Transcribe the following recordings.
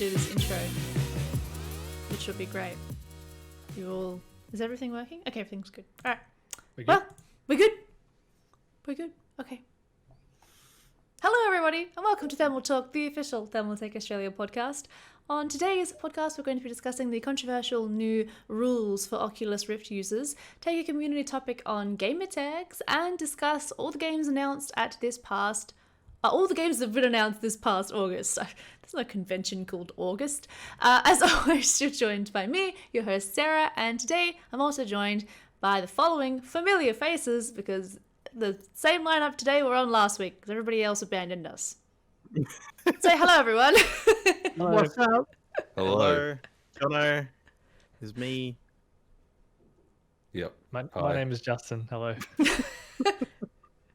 do this intro, which will be great. Is everything working? Okay, everything's good. All right. Well, we're good. We're good. Okay. Hello, everybody, and welcome to Thermal Talk, the official Thermal Tech Australia podcast. On today's podcast, we're going to be discussing the controversial new rules for Oculus Rift users, take a community topic on gamer tags, and discuss all the games announced at this past. All the games that have been announced this past August. There's no convention called August. As always, you're joined by me, your host Sarah, and today I'm also joined by the following familiar faces because the same lineup today we're on last week because everybody else abandoned us. Say hello, everyone. Hello. What's up? Hello. Jono. It's me. Yep. My name is Justin. Hello.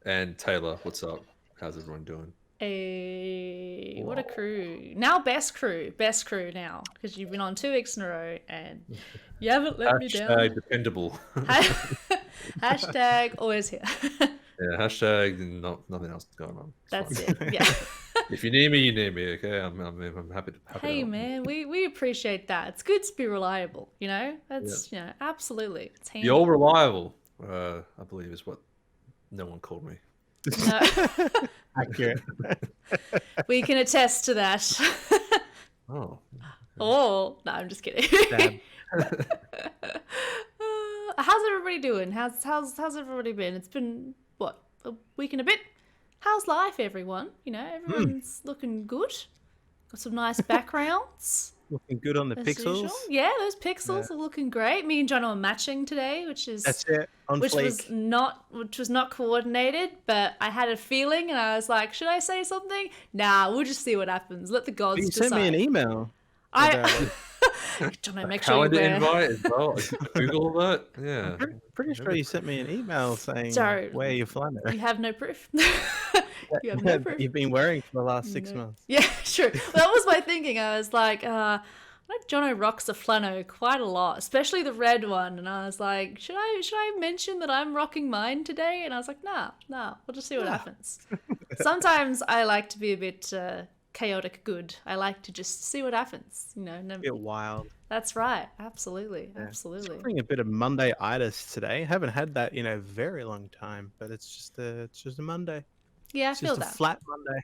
And Taylor, what's up? How's everyone doing? Hey, what a crew. Now best crew now because you've been on 2 weeks in a row and you haven't let me down. Hashtag dependable. Hashtag always here. Yeah, hashtag nothing else going on. That's fine. it. Yeah. If you need me, you need me. Okay, I'm happy to. Hey to help. man, we appreciate that. It's good to be reliable. You know, that's absolutely. It's handy. You're reliable. I believe is what no one called me. No. Accurate. We can attest to that. Oh. Oh no, I'm just kidding. How's everybody doing? How's everybody been? It's been what, a week and a bit. How's life, everyone? You know, everyone's looking good. Got some nice backgrounds. Looking good on the pixels. Usual. Yeah, those pixels are looking great. Me and John are matching today, That's it. On which fleek. was not coordinated, but I had a feeling and I was like, should I say something? Nah, we'll just see what happens. Let the gods decide. You sent me an email. John, make sure you Calendar wear... invite as well. Google that. Yeah. I'm pretty sure you sent me an email saying where you're flying. You have no proof. You have no proof. You've been wearing for the last 6 months. Yeah, true. Well, that was my thinking. I was like, I know Jono rocks a flannel quite a lot, especially the red one. And I was like, should I mention that I'm rocking mine today? And I was like, nah, we'll just see what happens. Sometimes I like to be a bit chaotic good. I like to just see what happens. You know, A bit wild. That's right. Absolutely. Yeah. Absolutely. Suffering a bit of Monday-itis today. Haven't had that in a very long time, but it's just a Monday. Yeah, I It's feel just that. a flat Monday.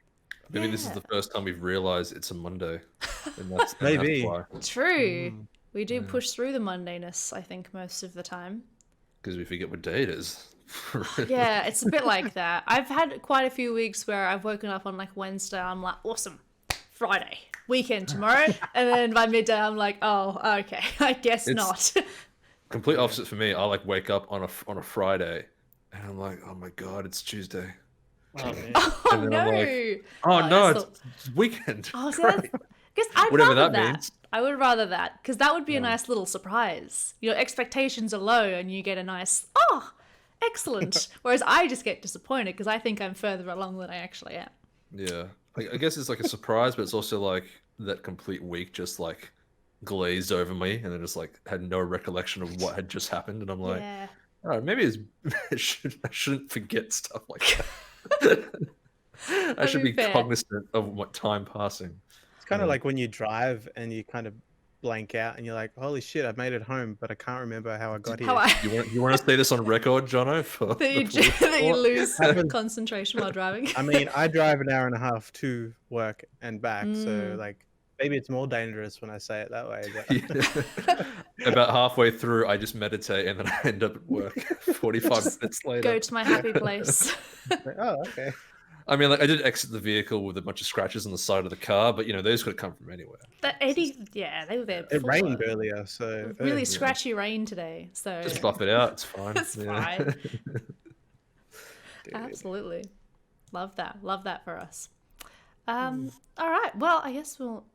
Maybe this is the first time we've realized it's a Monday. And that's Maybe. why. True. We do push through the Mondayness, I think, most of the time. Because we forget what day it is. Yeah, it's a bit like that. I've had quite a few weeks where I've woken up on like Wednesday. I'm like, awesome, Friday, weekend tomorrow. And then by midday, I'm like, oh, okay, I guess not. Complete opposite for me. I like wake up on a Friday and I'm like, oh my God, it's Tuesday. Oh, man. Oh, no. I'm like, it's weekend. Oh, so that's... Because I'd Whatever rather that that. means. I would rather that because that would be a nice little surprise. Your expectations are low and you get a nice, oh, excellent. Whereas I just get disappointed because I think I'm further along than I actually am. Yeah. I guess it's like a surprise, but it's also like that complete week just like glazed over me and I just like had no recollection of what had just happened. And I'm like, Yeah. all right, maybe I shouldn't forget stuff like that. I should be cognizant of what time passing. It's kind of like when you drive and you kind of blank out and you're like, holy shit, I've made it home, but I can't remember how I got here. You want to say this on record, Jono? That you lose concentration while driving. I mean, I drive an hour and a half to work and back, so like maybe it's more dangerous when I say it that way. But... Yeah. About halfway through, I just meditate and then I end up at work 45 minutes later. Go to my happy place. Oh, okay. I mean, like I did exit the vehicle with a bunch of scratches on the side of the car, but you know, those could have come from anywhere. They were there before. It rained earlier, so really scratchy rain today. So just buff it out. It's fine. It's fine. Absolutely, love that for us. All right, well, I guess we'll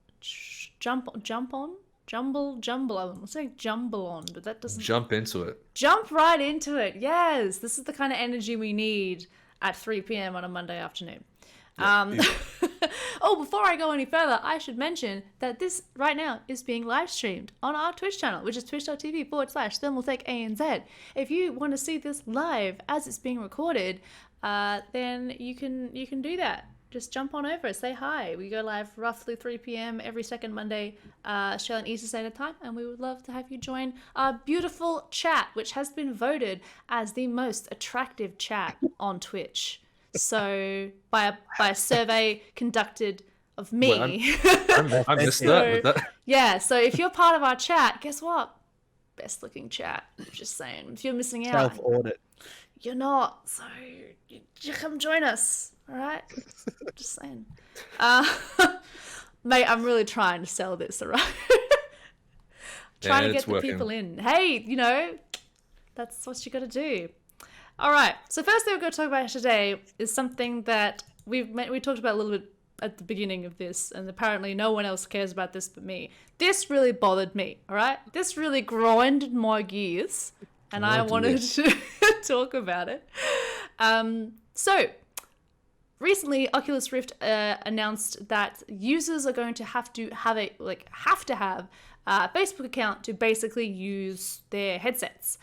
jumble on. I would say jumble on, but that doesn't Jump into it. Jump right into it. Yes, this is the kind of energy we need at 3 p.m. on a Monday afternoon. Oh, before I go any further, I should mention that this right now is being live streamed on our Twitch channel, which is twitch.tv/thermaltechanz. If you want to see this live as it's being recorded, then you can do that. just jump on over, say hi. We go live roughly 3 p.m. every second Monday, Australian Eastern Standard Time, and we would love to have you join our beautiful chat, which has been voted as the most attractive chat on Twitch. So by a survey conducted of me. Wait, I missed that. Was that. Yeah, so if you're part of our chat, guess what? Best looking chat. Just saying. If you're missing out, Self-audit. you're not. So you come join us. All right? Just saying. Mate, I'm really trying to sell this, all right? Trying to get the people in. Hey, you know, that's what you got to do. All right. So first thing we're going to talk about today is something that we talked about a little bit at the beginning of this, and apparently no one else cares about this but me. This really bothered me, all right? This really grinded my gears, and I wanted to talk about it. So, recently, Oculus Rift announced that users are going to have to have a Facebook account to basically use their headsets.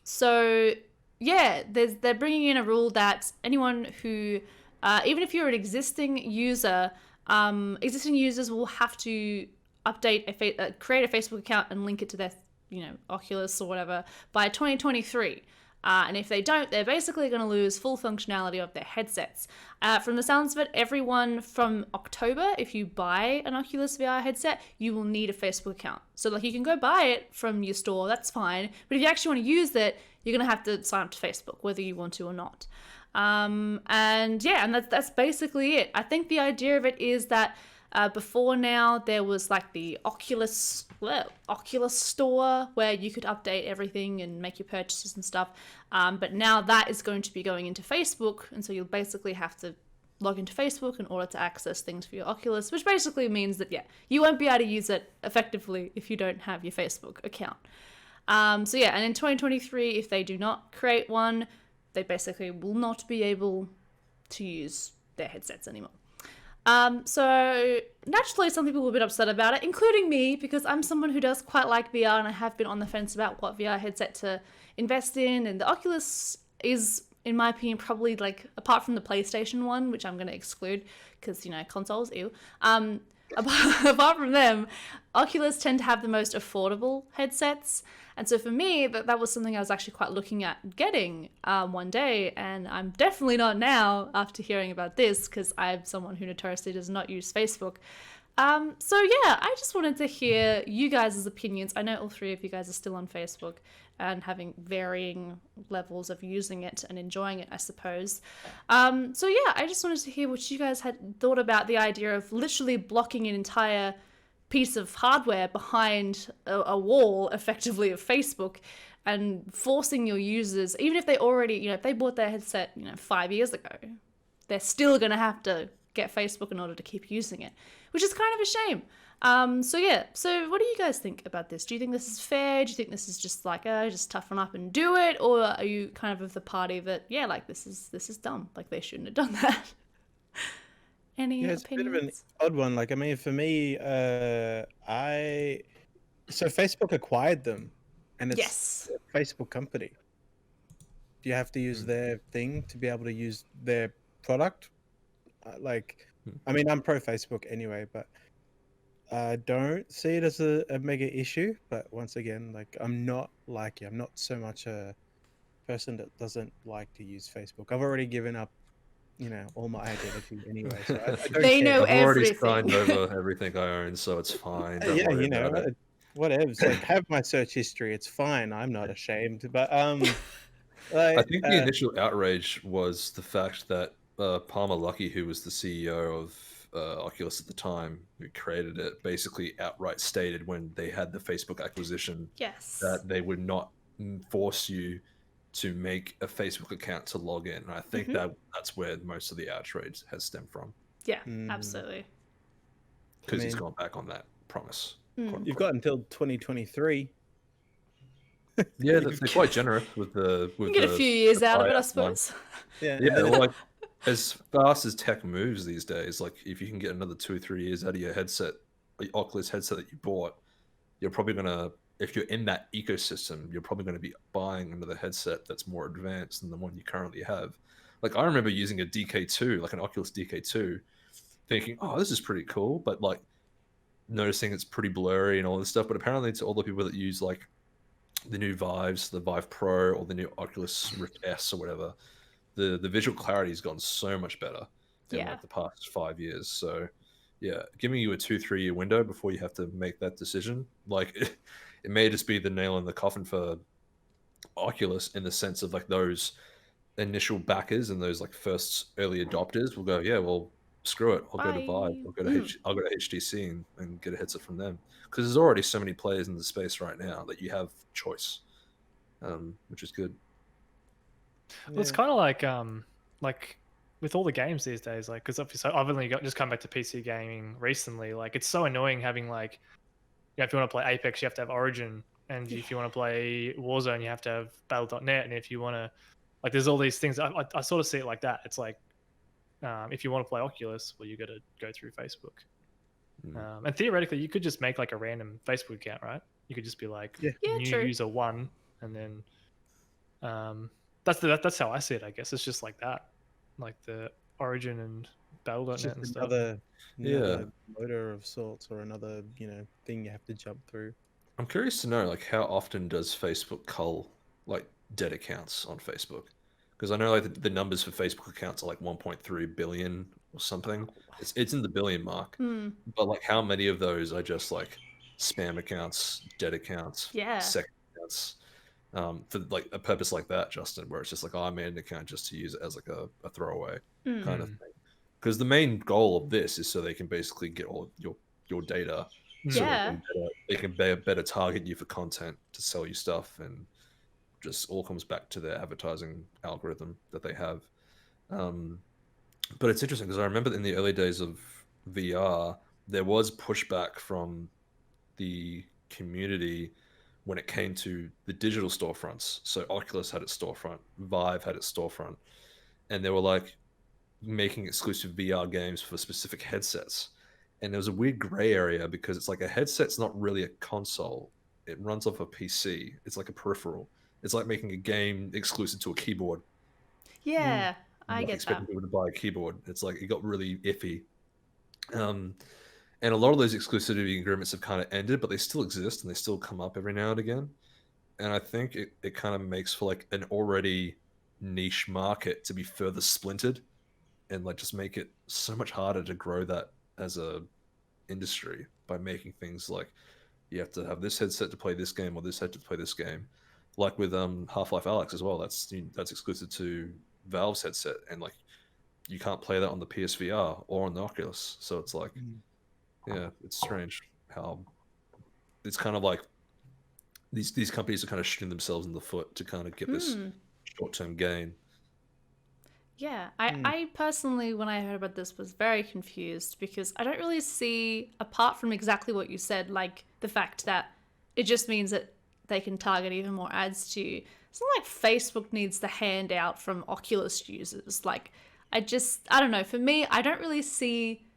So, yeah, they're bringing in a rule that anyone who even if you're an existing user, existing users will have to update create a Facebook account and link it to their, Oculus or whatever by 2023. And if they don't, they're basically going to lose full functionality of their headsets. From the sounds of it, everyone from October, if you buy an Oculus VR headset, you will need a Facebook account. So you can go buy it from your store, that's fine. But if you actually want to use it, you're going to have to sign up to Facebook, whether you want to or not. And that's basically it. I think the idea of it is that before now there was like the Oculus store where you could update everything and make your purchases and stuff. But now that is going to be going into Facebook, and so you'll basically have to log into Facebook in order to access things for your Oculus, which basically means that you won't be able to use it effectively if you don't have your Facebook account. And in 2023, if they do not create one, they basically will not be able to use their headsets anymore. So naturally, some people were a bit upset about it, including me, because I'm someone who does quite like VR, and I have been on the fence about what VR headset to invest in. And the Oculus is, in my opinion, probably apart from the PlayStation one, which I'm going to exclude because consoles, ew. Apart from them, Oculus tend to have the most affordable headsets. And so for me, that was something I was actually quite looking at getting one day. And I'm definitely not now after hearing about this, because I'm someone who notoriously does not use Facebook. I just wanted to hear you guys' opinions. I know all three of you guys are still on Facebook and having varying levels of using it and enjoying it, I suppose. I just wanted to hear what you guys had thought about the idea of literally blocking an entire piece of hardware behind a wall, effectively, of Facebook, and forcing your users, even if they already, if they bought their headset, 5 years ago, they're still going to have to get Facebook in order to keep using it, which is kind of a shame. So what do you guys think about this? Do you think this is fair? Do you think this is just just toughen up and do it? Or are you kind of the party that, this is dumb, they shouldn't have done that? Any opinions? It's a bit of an odd one. For me, so Facebook acquired them, and it's a Facebook company. Do you have to use their thing to be able to use their product? I'm pro Facebook anyway, but I don't see it as a mega issue. But once again, I'm not like you. I'm not so much a person that doesn't like to use Facebook. I've already given up, all my identity anyway. So I don't they care. know I've already everything. signed over everything I own, so it's fine. Don't worry about it. Whatever. Have my search history. It's fine. I'm not ashamed. But I think the initial outrage was the fact that Palmer Luckey, who was the CEO of Oculus at the time, who created it, basically outright stated when they had the Facebook acquisition that they would not force you to make a Facebook account to log in. And I think that's where most of the outrage has stemmed from. Yeah, absolutely. Because he's gone back on that promise. You've got until 2023. Yeah, they're quite generous with the. You can get a few years out of it, I suppose. Yeah, as fast as tech moves these days, if you can get another 2 or 3 years out of your headset, the Oculus headset that you bought, you're probably gonna, if you're in that ecosystem, you're probably gonna be buying another headset that's more advanced than the one you currently have. Like I remember using a DK2, like an Oculus DK2, thinking, oh, this is pretty cool, but like noticing it's pretty blurry and all this stuff. But apparently, to all the people that use like the new Vives, the Vive Pro, or the new Oculus Rift S or whatever, the visual clarity has gotten so much better in Yeah. like the past 5 years. So yeah, giving you a 2-3 year window before you have to make that decision, like it may just be the nail in the coffin for Oculus in the sense of like those initial backers and those like first early adopters will go, yeah, well, screw it, I'll go to Vive, Bye. I'll go to HTC and get a headset from them, because there's already so many players in the space right now that you have choice, which is good. Well, it's kind of like with all the games these days, like because obviously I've only just come back to PC gaming recently. Like it's so annoying having like, you know, if you want to play Apex, you have to have Origin, and if you want to play Warzone, you have to have Battle.net, and if you want to, like, there's all these things. I sort of see it like that. It's like, if you want to play Oculus, well, you got to go through Facebook. And theoretically, you could just make like a random Facebook account, right? You could just be like, new true. user 1, and then that's how I see it. I guess it's just like that, like the Origin and Battle.net and stuff. Another motor of sorts, or another thing you have to jump through. I'm curious to know, like, how often does Facebook cull like dead accounts on Facebook? Because I know like the numbers for Facebook accounts are like 1.3 billion or something. It's in the billion mark. But like, how many of those are just like spam accounts, dead accounts, second accounts, for like a purpose like that, Justin, where it's just like, oh, I made an account just to use it as like a throwaway kind of thing. Because the main goal of this is so they can basically get all your data, so they can better target you for content to sell you stuff, and just all comes back to their advertising algorithm that they have. But it's interesting because I remember in the early days of VR, there was pushback from the community when it came to the digital storefronts. So Oculus had its storefront, Vive had its storefront, and they were like making exclusive VR games for specific headsets. And there was a weird gray area because it's like a headset's not really a console. It runs off a PC. It's like a peripheral. It's like making a game exclusive to a keyboard. Yeah, I like get expecting that. people to buy a keyboard. It's like it got really iffy. And a lot of those exclusivity agreements have kind of ended, but they still exist and they still come up every now and again. And I think it kind of makes for like an already niche market to be further splintered, and like just make it so much harder to grow that as a industry by making things like you have to have this headset to play this game or this headset to play this game. Like with Half-Life Alyx as well, that's exclusive to Valve's headset, and like you can't play that on the PSVR or on the Oculus. So it's like, yeah, it's strange how it's kind of like these companies are kind of shooting themselves in the foot to kind of get this short-term gain. Yeah, I personally, when I heard about this, was very confused because I don't really see, apart from exactly what you said, like the fact that it just means that they can target even more ads to you. It's not like Facebook needs the handout from Oculus users. Like, I don't know. For me, I don't really see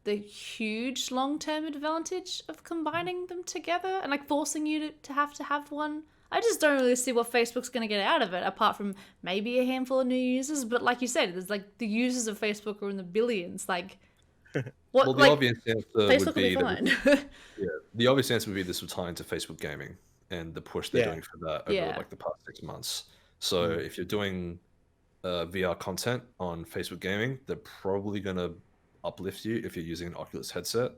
the huge long-term advantage of combining them together and like forcing you to have one. I just don't really see what Facebook's going to get out of it, apart from maybe a handful of new users. But like you said, there's like the users of Facebook are in the billions. Like, what? Well, the like, obvious answer Facebook would be fine. the obvious answer would be this would tie into Facebook gaming and the push they're doing for that over like the past 6 months. So if you're doing VR content on Facebook gaming, they're probably going to uplift you if you're using an Oculus headset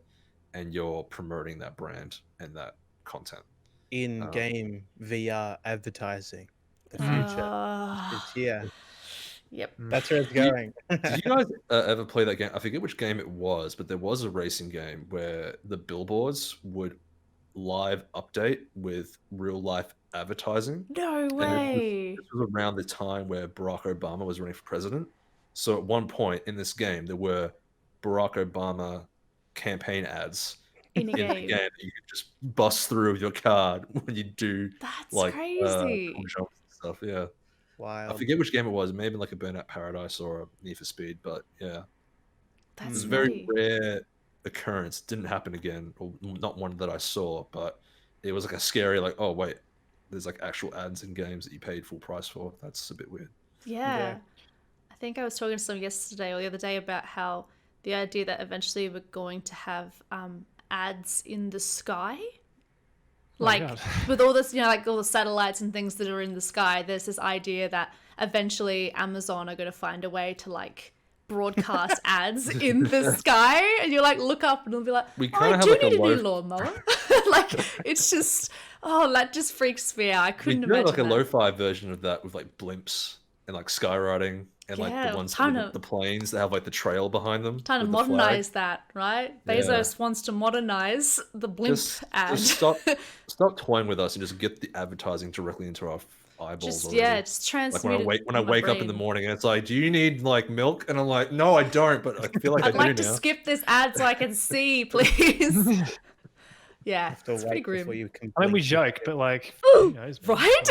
and you're promoting that brand and that content. In-game VR advertising, the future is here. Yep. That's where it's going. Did you guys ever play that game? I forget which game it was, but there was a racing game where the billboards would live update with real life advertising. No way. This was around the time where Barack Obama was running for president. So at one point in this game, there were Barack Obama campaign ads in a game that you could just bust through with your card when you do. That's like crazy. Stuff. Yeah. Wild. I forget which game it was. Maybe like a Burnout Paradise or a Need for Speed, but yeah. That's It's a very rare occurrence. Didn't happen again, or not one that I saw, but it was like a scary, like, oh wait, there's like actual ads in games that you paid full price for. That's a bit weird. Yeah. I think I was talking to someone yesterday or the other day about how the idea that eventually we're going to have ads in the sky. Like with all this, like all the satellites and things that are in the sky, there's this idea that eventually Amazon are going to find a way to like broadcast ads in the sky, and you like look up and it'll be like, I do need a new lawnmower. Like it's just, that just freaks me out. I couldn't imagine like a that. lo-fi version of that with like blimps and like skywriting and like the ones with the planes that have like the trail behind them. Trying to modernize that, right? Bezos wants to modernize the blimp ad. Just stop toying with us and just get the advertising directly into our eyeballs. Just transmute. Like when I wake up in the morning and it's like, do you need like milk? And I'm like, no, I don't, but I feel like I do now. I'd like to skip this ad so I can see, please. Yeah, it's pretty grim. I mean, we joke, but like, right?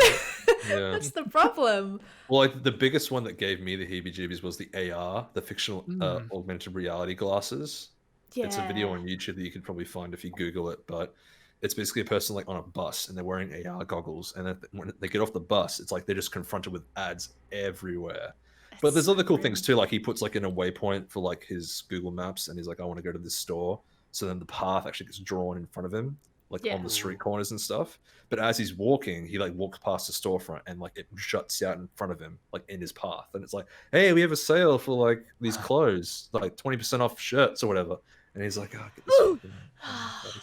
That's the problem. Well, like, the biggest one that gave me the heebie-jeebies was the AR, the fictional augmented reality glasses. Yeah. It's a video on YouTube that you can probably find if you Google it, but it's basically a person like on a bus and they're wearing AR goggles, and then when they get off the bus, it's like they're just confronted with ads everywhere. But there's other cool things too, like he puts like in a waypoint for like his Google Maps, and he's like, I want to go to this store. So then the path actually gets drawn in front of him, like on the street corners and stuff. But as he's walking, he like walks past the storefront and like it shuts out in front of him, like in his path. And it's like, hey, we have a sale for like these clothes, like 20% off shirts or whatever. And he's like, oh, get this.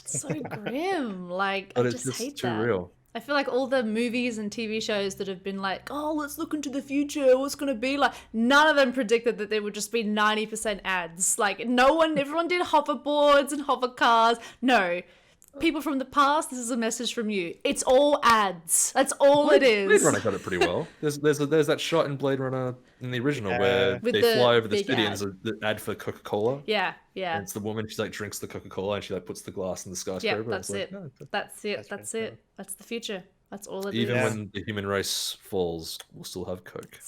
It's so grim. Like, but I just hate too that. Real. I feel like all the movies and TV shows that have been like, oh, let's look into the future, what's going to be like, none of them predicted that there would just be 90% ads. Like, everyone did hoverboards and hover cars. No. People from the past, this is a message from you. It's all ads. That's all it is. Blade Runner got it pretty well. There's that shot in Blade Runner in the original where they fly over the city and there's the ad for Coca-Cola. Yeah. And it's the woman, she like drinks the Coca-Cola and she like puts the glass in the skyscraper. Yeah, that's it. That's it. That's the future. That's all it is. Even when the human race falls, we'll still have Coke.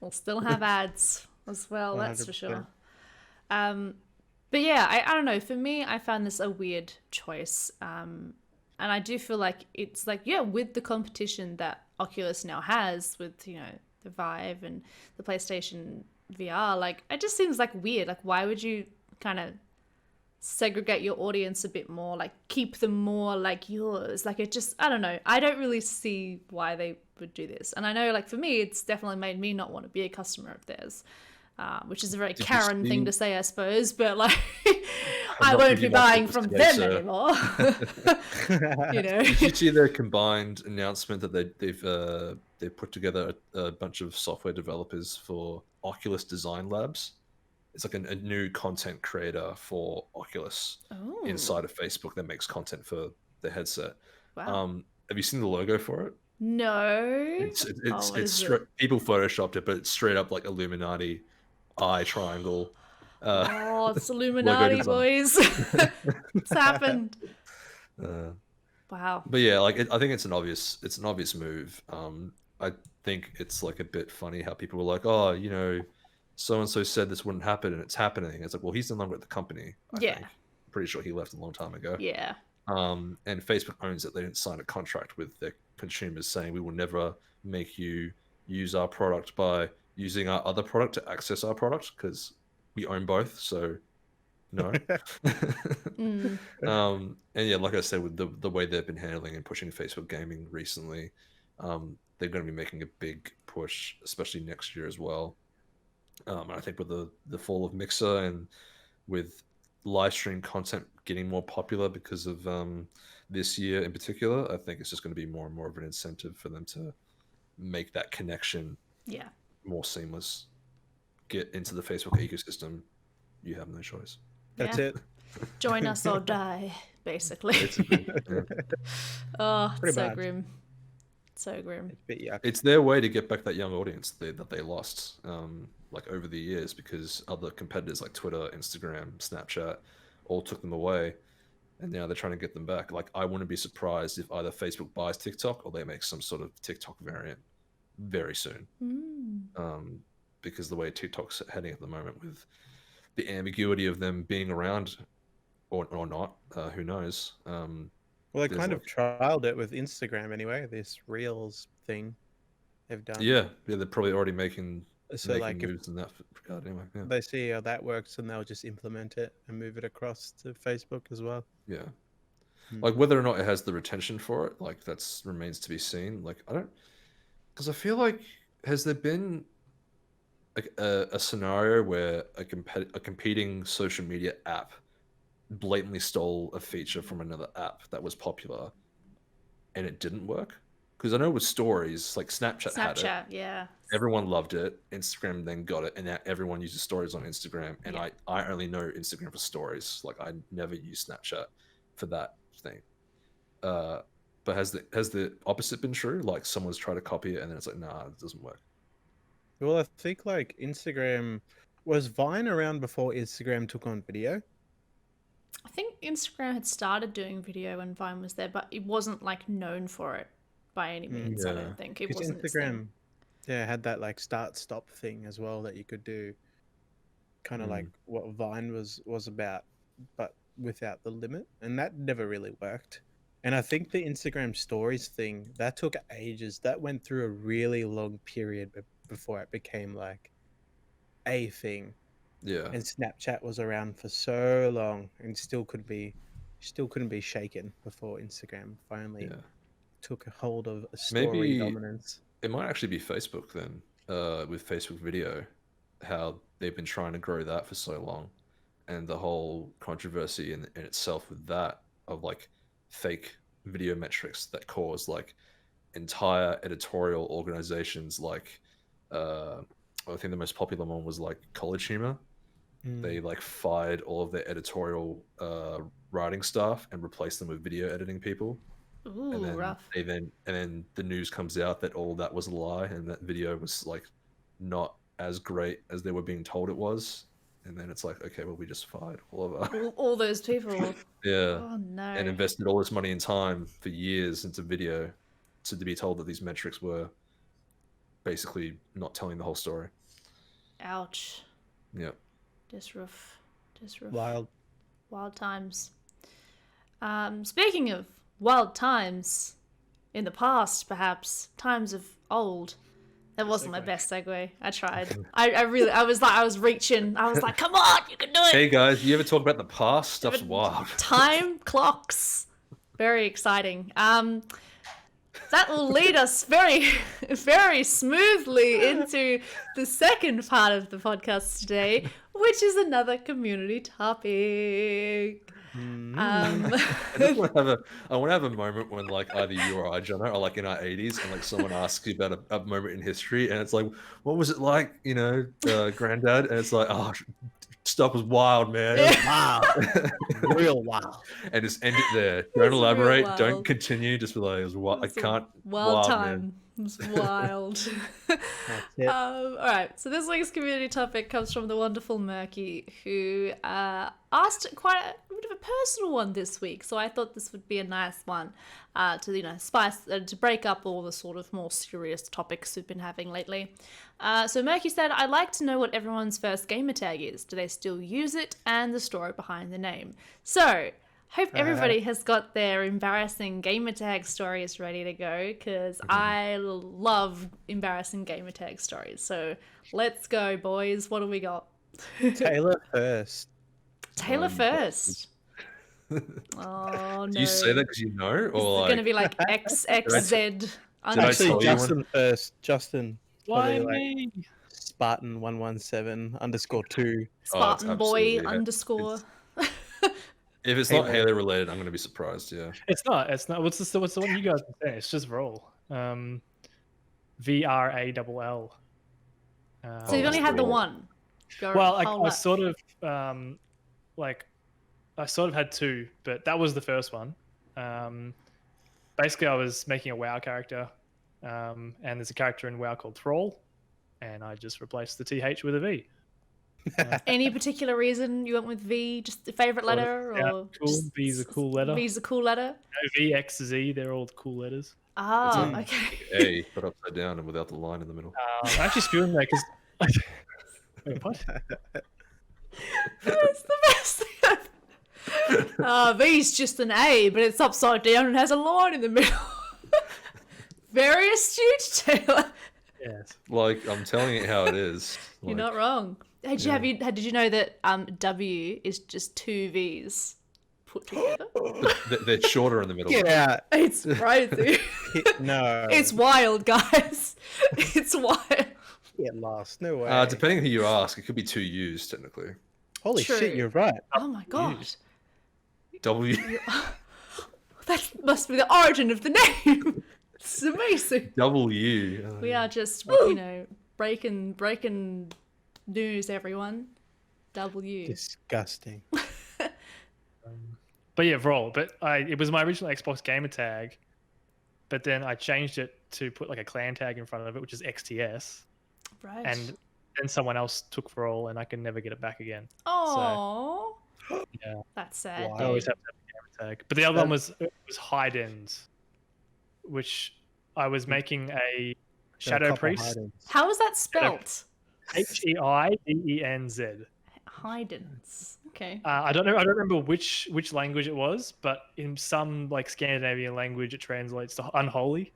We'll still have ads as well. 100%. That's for sure. But yeah, I don't know. For me, I found this a weird choice. And I do feel like it's like, with the competition that Oculus now has with, the Vive and the PlayStation VR, like, it just seems like weird. Like, why would you kind of segregate your audience a bit more? Like, keep them more like yours? Like, it just, I don't know. I don't really see why they would do this. And I know, like, for me, it's definitely made me not want to be a customer of theirs. Which is a very Karen thing to say, I suppose, but like, I won't be buying from them anymore. Did you see their combined announcement that they've put together a bunch of software developers for Oculus Design Labs? It's like a new content creator for Oculus inside of Facebook that makes content for the headset. Wow. Have you seen the logo for it? No. It's people photoshopped it, but it's straight up like Illuminati eye triangle. It's Illuminati, boys. It's happened. Wow. But yeah, like I think it's an obvious move. I think it's like a bit funny how people were like, oh, so and so said this wouldn't happen and it's happening. It's like, well, he's no longer at the company. I think. Pretty sure he left a long time ago. Yeah. And Facebook owns it. They didn't sign a contract with their consumers saying we will never make you use our product by using our other product to access our product, because we own both. So no. And yeah, like I said, with the way they've been handling and pushing Facebook gaming recently, they're going to be making a big push, especially next year as well. And I think with the fall of Mixer and with live stream content getting more popular because of this year in particular, I think it's just going to be more and more of an incentive for them to make that connection more seamless. Get into the Facebook ecosystem. You have no choice. That's it. Join us or die, basically. Oh, it's so grim. So grim. It's their way to get back that young audience that they lost like over the years, because other competitors like Twitter, Instagram, Snapchat all took them away, and now they're trying to get them back. Like, I wouldn't be surprised if either Facebook buys TikTok or they make some sort of TikTok variant very soon. Because the way TikTok's heading at the moment, with the ambiguity of them being around or not, who knows? Well, they kind of trialed it with Instagram anyway, this Reels thing they've done. Yeah, they're probably already making So making like if moves in that regard anyway. Yeah. they see how that works, and they'll just implement it and move it across to Facebook as well. Yeah. Hmm. Like whether or not it has the retention for it, like that's remains to be seen. Like I don't, because I feel like has there been a scenario where a competing social media app blatantly stole a feature from another app that was popular and it didn't work? Because I know with stories, like Snapchat had it. Snapchat, yeah. Everyone loved it. Instagram then got it, and now everyone uses stories on Instagram. And Yeah. I only know Instagram for stories. Like I never use Snapchat for that thing. But has the opposite been true? Like someone's tried to copy it and then it's like, nah, it doesn't work. Well, I think like Instagram was Vine around before Instagram took on video. I think Instagram had started doing video when Vine was there, but it wasn't like known for it by any means. I Yeah. don't think it Because wasn't its thing. Instagram, yeah, had that like start stop thing as well that you could do, kind of like what Vine was about, but without the limit, and that never really worked. And I think the Instagram stories thing that took ages. That went through a really long period before it became like a thing. Yeah. And Snapchat was around for so long and still couldn't be shaken before Instagram finally Yeah. took a hold of a story Maybe dominance. it might actually be Facebook then, with Facebook video, how they've been trying to grow that for so long, and the whole controversy in itself with that of like fake video metrics that cause like entire editorial organizations like I think the most popular one was like College Humor. They like fired all of their editorial writing staff and replaced them with video editing people. Ooh, And then rough. and then the news comes out that all that was a lie and that video was like not as great as they were being told it was. And then it's like, okay, well, we just fired all of our All those people. yeah, Oh no. and invested all this money and time for years into video to be told that these metrics were basically not telling the whole story. Ouch. Yeah. Just rough. Wild. Wild times. Speaking of wild times, in the past, perhaps times of old. That wasn't my best segue. I tried. I was reaching. I was like, come on, you can do it. Hey guys, you ever talk about the past? Stuff's wild. Time clocks. Very exciting. That will lead us very, very smoothly into the second part of the podcast today, which is another community topic. I want to have a moment when like either you or I, Jono, are like in our 80s and like someone asks you about a moment in history and it's like, what was it like, granddad? And it's like, oh, stuff was wild, man. It was Wow. Real wild. And just end it there. Don't real elaborate. wild. Don't continue. Just be like, it was wild. I can't. Wild time. Man. It was wild. That's it. All right. So this week's community topic comes from the wonderful Murky, who asked quite a bit of a personal one this week. So I thought this would be a nice one to spice to break up all the sort of more serious topics we've been having lately. So Murky said, "I'd like to know what everyone's first gamertag is. Do they still use it, and the story behind the name?" So. Hope everybody has got their embarrassing gamertag stories ready to go, because I love embarrassing gamertag stories. So let's go, boys. What do we got? Taylor first. Taylor first. Oh no. Do you say that because you know, or Is it like? going to be like XXZ? Did I tell Actually, you Justin first. Justin. Why Probably, me? Spartan 117_2. Spartan absolutely, boy yeah. underscore. If it's not Halo related, I'm going to be surprised. Yeah. It's not. It's not. What's the one you guys are saying? It's just roll. VRALL. So you've only had the cool. one. Go Well, whole I lot. sort of I sort of had two, but that was the first one. Basically, I was making a WoW character, and there's a character in WoW called Thrall, and I just replaced the TH with a V. Any particular reason you went with V? Just the favorite letter, Yeah, or cool. just V's a cool letter. V's a cool letter. V, X, Z, they're all cool letters. Oh, It's okay. A, but upside down and without the line in the middle. I'm actually spewing there because. Wait, what? That's the best thing. V's just an A, but it's upside down and has a line in the middle. Very astute, Taylor. Yes. Like, I'm telling you how it is. You're Like, not wrong. Did you know that W is just two V's put together? they're shorter in the middle. Get out. It's crazy. No. It's wild, guys. It's wild. Get lost. No way. Depending on who you ask, it could be 2 U's technically. Holy True. shit, you're right. Oh my god. W. That must be the origin of the name. It's amazing. W. We are just, breaking news, everyone. W. Disgusting. But yeah, Roll. But it was my original Xbox gamer tag, but then I changed it to put like a clan tag in front of it, which is XTS. Right. And then someone else took Roll, and I can never get it back again. Oh. Yeah. That's sad. Wow. I always dude. have to have a gamer tag. But the other one was Hidens, which I was making a Shadow Priest. How is that spelt? Heidenz. Hidens. Okay. I don't know. I don't remember which language it was, but in some like Scandinavian language, it translates to unholy,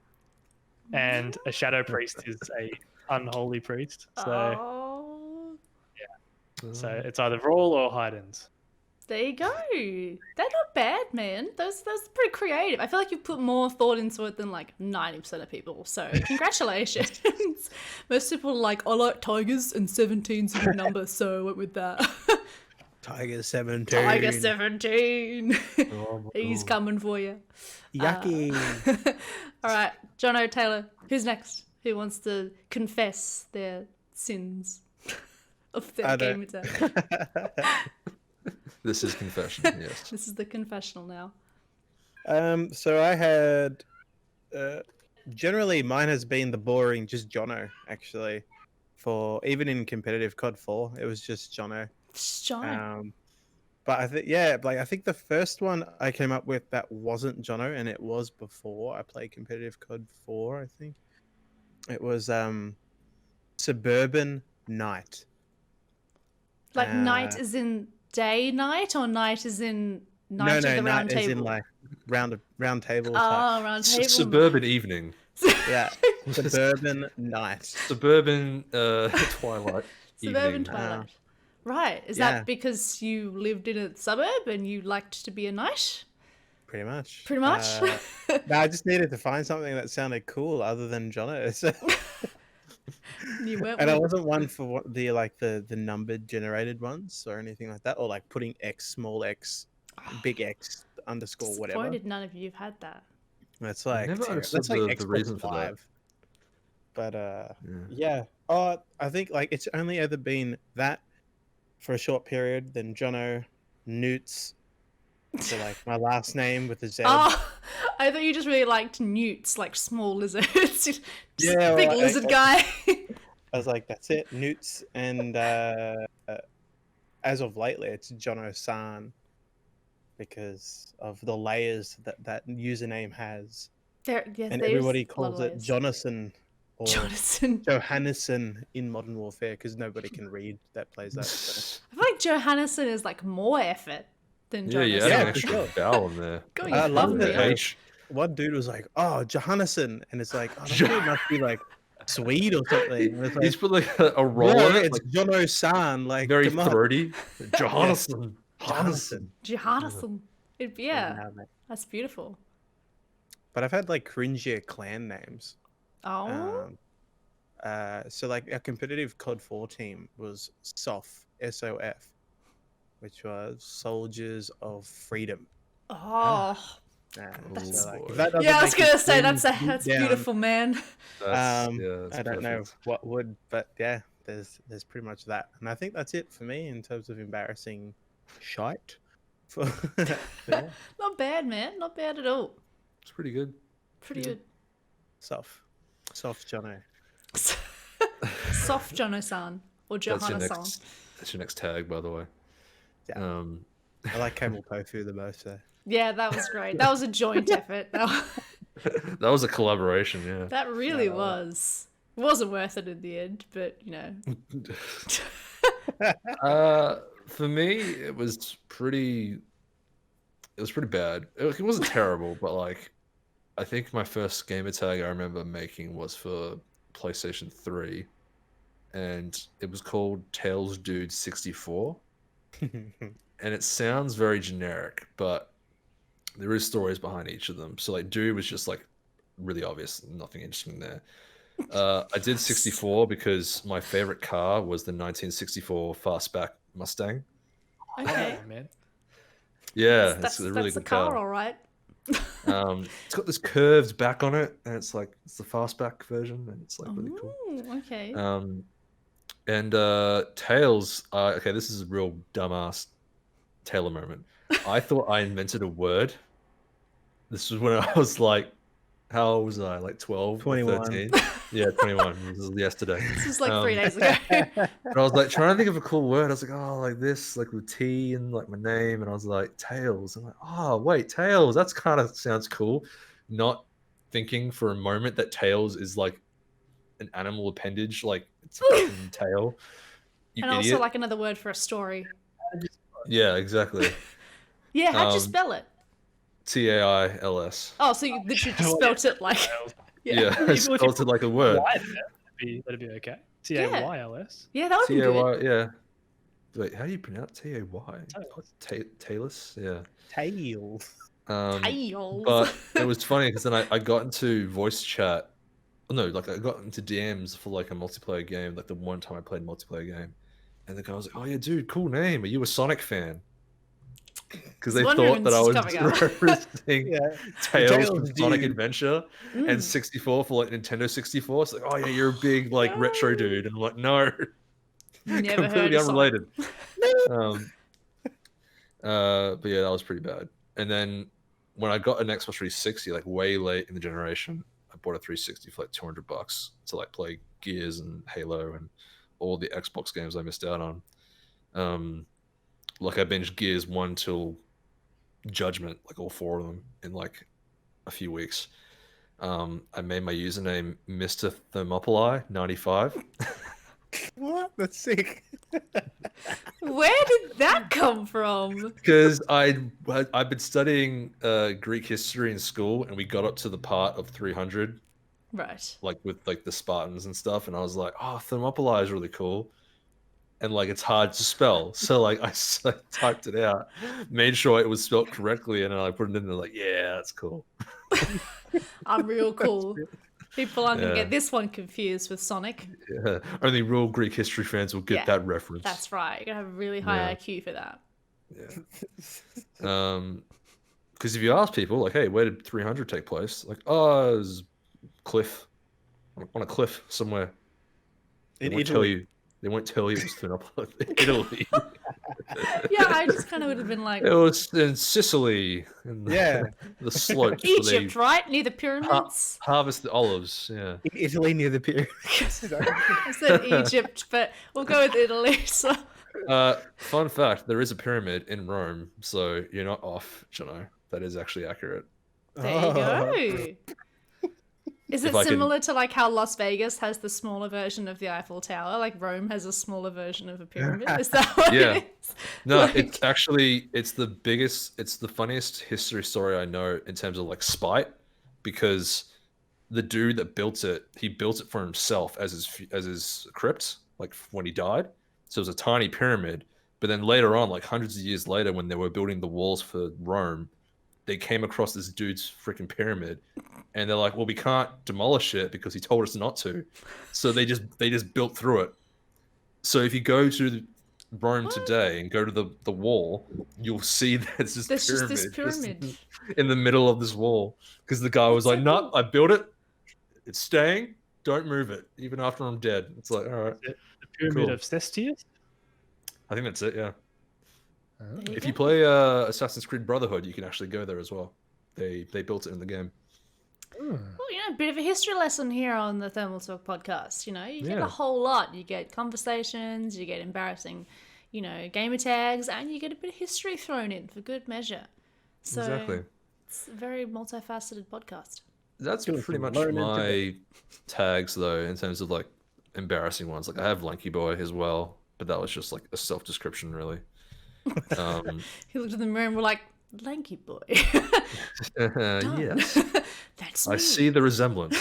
and a shadow priest is a unholy priest. So Oh. so it's either Rawl or Hidens. There you go. They're not bad, man. Those are pretty creative. I feel like you've put more thought into it than like 90% of people. So congratulations. Most people are like, I like tigers and 17's a good number, so I went with that. Tiger 17. Tiger 17. Oh my He's God. coming for you. Yucky. All right, John O'Taylor. Who's next? Who wants to confess their sins of their I game don't- attack? This is confession. Yes. This is the confessional now. So I had generally mine has been the boring just Jono actually. For even in competitive COD 4, it was just Jono. Just John. But I think I think the first one I came up with that wasn't Jono, and it was before I played competitive COD 4, I think. It was Suburban Night. Like night is in day night, or night is in night of the round night table? is in like round table Oh, type. round table. Suburban evening. Yeah. Suburban Night. Suburban twilight. Suburban evening. twilight. Right. Is yeah. that because you lived in a suburb and you liked to be a knight? Pretty much. Pretty much. No, I just needed to find something that sounded cool other than Jono. So... You went And I with... wasn't one for the numbered generated ones or anything like that, or like putting X, small X, big X, underscore, whatever. Disappointed none of you have had that. That's like never understood that's like the Xbox reason for that. Live. But yeah. Oh, I think like it's only ever been that for a short period. Then Jono, Newts, so like my last name with a Z. Oh, I thought you just really liked newts, like small lizards. Just Yeah, big well, lizard guy. I was like, that's it, Newts, and as of lately, it's Jono-san because of the layers that username has, and everybody calls it Jonathan or Jonathan. Johannesson in Modern Warfare because nobody can read that plays that. So. I feel like Johannesson is like more effort than Yeah, Jonathan. yeah, Yeah, an for extra sure. vowel in there. Going I love above the and beyond. H. One dude was like, "Oh, Johannesson," and it's like, "Oh, that dude must be like Swede or something." And it's like, He's put like a roll "No, on it, it's like Jono-san, like very come on." throaty. Johannesson. Johannesson. Johannesson. Yeah, No, mate. that's beautiful. But I've had like cringier clan names. Oh, So like our competitive COD 4 team was SOF, SOF, which was Soldiers of Freedom. oh. That's- So, like, boy. if that doesn't Yeah, I was make you gonna say cringe that's deep down, beautiful, man. That's, I don't know perfect. what would, but yeah, there's pretty much that, and I think that's it for me in terms of embarrassing shite. For yeah, Not bad, man. Not bad at all. It's pretty good. Pretty good. soft Jono. Soft Jono-san or That's your Johanna-san. that's your next tag, by the way. Yeah. I like Camel Tofu the most. So. Yeah, that was great. That was a joint effort. That was a collaboration, yeah. That really was. It wasn't worth it in the end, but you know. For me, it was pretty bad. It wasn't terrible, but like, I think my first gamer tag I remember making was for PlayStation 3, and it was called Tails Dude 64. And it sounds very generic, but there is stories behind each of them. So like Dude was just like really obvious, nothing interesting there. I did 64 because my favorite car was the 1964 Fastback Mustang. Okay. Oh, man. Yeah, That's it's a really the good car, car. all right. It's got this curved back on it, and it's like it's the fastback version, and it's like really cool. Ooh, okay. And Tails. Okay, this is a real dumbass Taylor moment. I thought I invented a word. This was when I was like, how old was I? Like 12, 21. 13? Yeah, 21. This was yesterday. This is like 3 days ago. But I was like trying to think of a cool word. I was like, oh, like this, like with T and like my name. And I was like, Tails. I'm like, oh, wait, Tails. That's kind of sounds cool. Not thinking for a moment that Tails is like an animal appendage, like it's a fucking tail. You And idiot. also like another word for a story. Yeah, exactly. Yeah, how'd you spell it? Tails. Oh, so you literally just spelt it like... Yeah, I spelled it like a word. That'd be okay. T-A-Y-L-S. Yeah, that would be good. T-A-Y, yeah. Wait, how do you pronounce T-A-Y? Tails? Yeah. Tails. Tails. But it was funny because then I got into voice chat. No, like I got into DMs for like a multiplayer game, like the one time I played a multiplayer game. And the guy was like, oh yeah, dude, cool name. Are you a Sonic fan? Because they thought that I was referencing Tails from Sonic Adventure and 64 for like Nintendo 64. It's like, oh yeah, you're a big like retro dude. And I'm like, no, Never completely heard of unrelated. But yeah, that was pretty bad. And then when I got an Xbox 360, like way late in the generation, I bought a 360 for like $200 to like play Gears and Halo and all the Xbox games I missed out on. Like I binged Gears 1 till Judgment, like all 4 of them in like a few weeks. I made my username Mr. Thermopylae 95. What? That's sick. Where did that come from? Because I've been studying Greek history in school, and we got up to the part of 300, Right. like with like the Spartans and stuff, and I was like, oh, Thermopylae is really cool. And like it's hard to spell, so like I typed it out, made sure it was spelled correctly, and then I put it in there. Like, yeah, that's cool. I'm real cool. People aren't gonna get this one confused with Sonic. Yeah, only real Greek history fans will get that reference. That's right. You're gonna have a really high IQ for that. Yeah. Because if you ask people, like, hey, where did 300 take place? Like, oh, it was cliff, on a cliff somewhere. In Italy. They won't tell you it was in Italy. Yeah, I just kind of would have been like... It was in Sicily. In the slopes. Egypt, right? Near the pyramids? Harvest the olives, yeah. In Italy near the pyramids. I said Egypt, but we'll go with Italy. So. Fun fact, there is a pyramid in Rome, so you're not off, Jono. That is actually accurate. There you go. Is it similar to like how Las Vegas has the smaller version of the Eiffel Tower? Like Rome has a smaller version of a pyramid? Is that what it is? No, like... it's the biggest, it's the funniest history story I know in terms of like spite, because the dude that built it, he built it for himself as his crypt, like when he died. So it was a tiny pyramid. But then later on, like hundreds of years later, when they were building the walls for Rome, they came across this dude's freaking pyramid, and they're like, well, we can't demolish it because he told us not to. So they just built through it. So if you go to Rome today and go to the wall, you'll see there's this pyramid just in the middle of this wall, because the guy was like, no, I built it. It's staying. Don't move it, even after I'm dead. It's like, all right. The pyramid of Cestius? I think that's it, yeah. If you go. play Assassin's Creed Brotherhood, you can actually go there as well. They built it in the game. Well, a bit of a history lesson here on the Thermal Talk podcast. You get a whole lot. You get conversations, you get embarrassing, gamer tags, and you get a bit of history thrown in for good measure. So Exactly. It's a very multifaceted podcast. That's pretty much my tags, though, in terms of like embarrassing ones. Like I have Lanky Boy as well, but that was just like a self-description, really. He looked in the mirror and were like, Lanky Boy. Yes. That's me. I see the resemblance.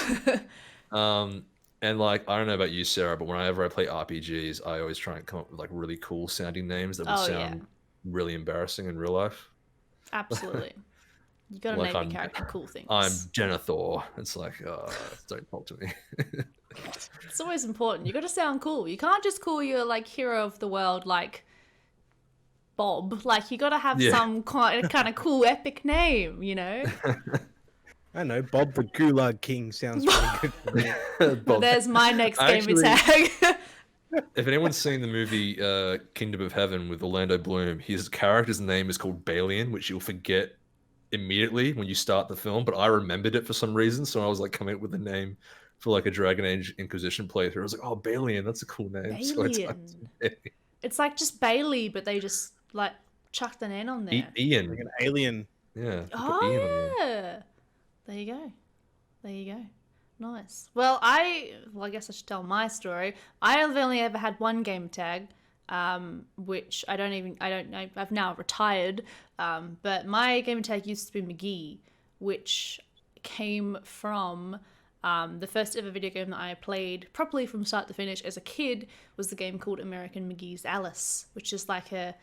And And like, I don't know about you, Sarah, but whenever I play RPGs, I always try and come up with like really cool sounding names that would sound really embarrassing in real life. Absolutely. You gotta Like name your character cool things. I'm Jenethor. It's like, don't talk to me. It's always important. You gotta sound cool. You can't just call your like hero of the world like Bob. Like you gotta have some kind of cool epic name, you know? I know, Bob the Gulag King sounds pretty good for me. Well, there's my next gamer tag. If anyone's seen the movie Kingdom of Heaven with Orlando Bloom, his character's name is called Balian, which you'll forget immediately when you start the film, but I remembered it for some reason, so I was like coming up with a name for like a Dragon Age Inquisition playthrough. I was like, oh, Balian, that's a cool name. Balian. So it's like just Bailey, but they just like chucked an N on there. Ian. Like an alien. Yeah. Oh, yeah. There you go. There you go. Nice. Well, I guess I should tell my story. I've only ever had one game tag, which I don't know. I've now retired. But my game tag used to be McGee, which came from the first ever video game that I played properly from start to finish as a kid was the game called American McGee's Alice, which is like a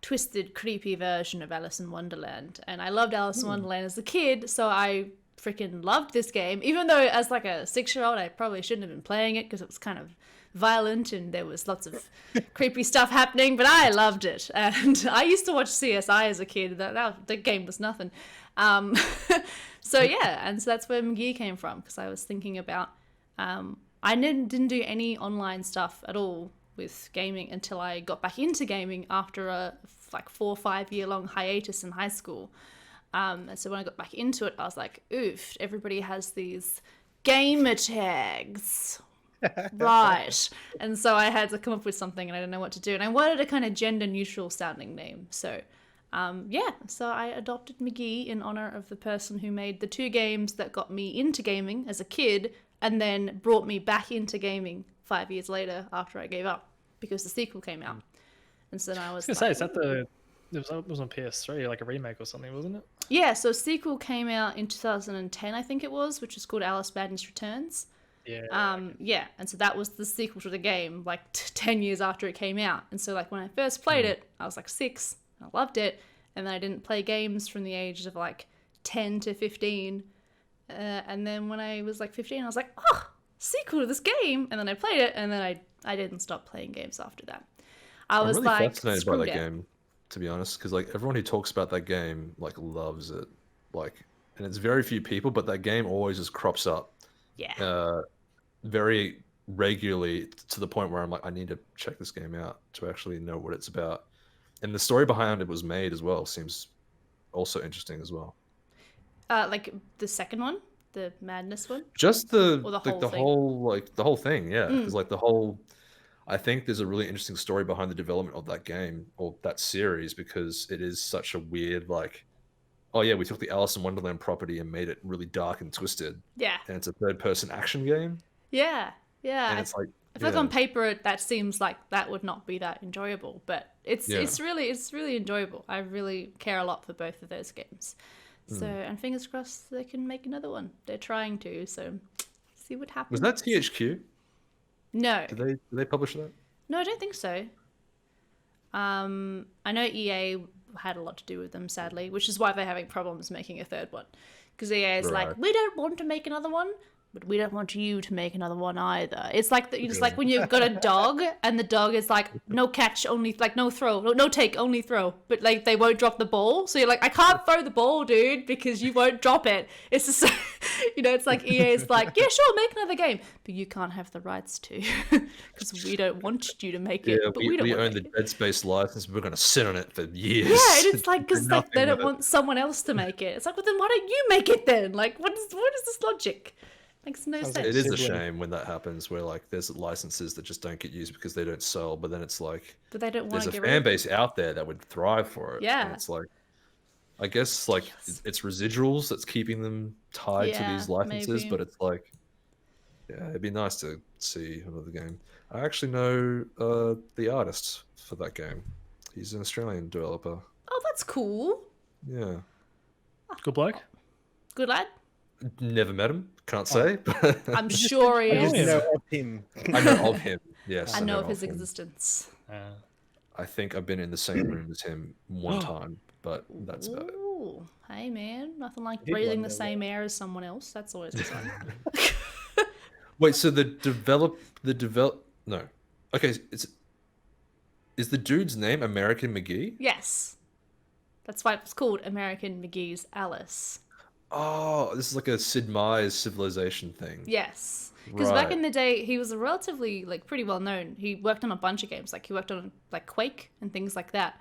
twisted, creepy version of Alice in Wonderland. And I loved Alice in Wonderland as a kid, so I freaking loved this game. Even though as like a 6-year-old, I probably shouldn't have been playing it because it was kind of violent and there was lots of creepy stuff happening, but I loved it. And I used to watch CSI as a kid. The game was nothing. So yeah, and so that's where McGee came from, because I was thinking about, I didn't do any online stuff at all with gaming until I got back into gaming after a like 4 or 5 year long hiatus in high school. And so when I got back into it, I was like, oof, everybody has these gamer tags. Right. And so I had to come up with something and I didn't know what to do. And I wanted a kind of gender neutral sounding name. So so I adopted McGee in honor of the person who made the 2 games that got me into gaming as a kid and then brought me back into gaming 5 years later after I gave up because the sequel came out. And so then I was say, is that it was on PS3, like a remake or something, wasn't it? Yeah, so a sequel came out in 2010, I think it was, which was called Alice Madness Returns. Yeah. Yeah, and so that was the sequel to the game, like 10 years after it came out. And so like when I first played it, I was like 6, I loved it, and then I didn't play games from the ages of like 10 to 15. And then when I was like 15, I was like, oh, sequel to this game, and then I played it, and then I didn't stop playing games after that. I'm really fascinated by that game, to be honest, because like everyone who talks about that game like loves it, like, and it's very few people, but that game always just crops up, very regularly to the point where I'm like, I need to check this game out to actually know what it's about, and the story behind it was made as well seems also interesting as well. Like the second one, the Madness one, just the whole thing, yeah, because like the whole. I think there's a really interesting story behind the development of that game or that series because it is such a weird, like, oh yeah, we took the Alice in Wonderland property and made it really dark and twisted. Yeah. And it's a third-person action game. Yeah, yeah. And it's like, I feel like on paper that seems like that would not be that enjoyable, but it's really enjoyable. I really care a lot for both of those games. So, and fingers crossed they can make another one. They're trying to, so see what happens. Was that THQ? No. Did they publish that? No, I don't think so. I know EA had a lot to do with them, sadly, which is why they're having problems making a third one. Because EA is like, we don't want to make another one, but we don't want you to make another one either. It's like just like when you've got a dog and the dog is like, no catch, only like no throw, no take, only throw. But like they won't drop the ball, so you're like, I can't throw the ball, dude, because you won't drop it. It's just, it's like EA is like, yeah, sure, make another game, but you can't have the rights to, because we don't want you to make it. But we own the Dead Space license. We're going to sit on it for years. Yeah, and it's like because like they don't want someone else to make it. It's like, well, then why don't you make it then? Like, what is this logic? Makes no sense. It is a shame when that happens, where like there's licenses that just don't get used because they don't sell, but then it's like, but they don't want to there's a fan base out there that would thrive for it. Yeah, and it's like, I guess like it's residuals that's keeping them tied to these licenses, maybe. But it's like, yeah, it'd be nice to see another game. I actually know the artist for that game. He's an Australian developer. Oh, that's cool. Yeah. Good bloke. Good lad. Never met him. Can't say. But I'm sure he I just is. know of him. I know of him. Yes, I know of his him. existence. I think I've been in the same room as him one time, but that's about it. Ooh, hey man, nothing like Did breathing the wonder same air as someone else. That's always exciting. Wait, so no. Okay, is the dude's name American McGee? Yes, that's why it's called American McGee's Alice. Oh, this is like a Sid Meier's Civilization thing. Yes, because back in the day, he was a relatively pretty well known. He worked on a bunch of games, like he worked on like Quake and things like that.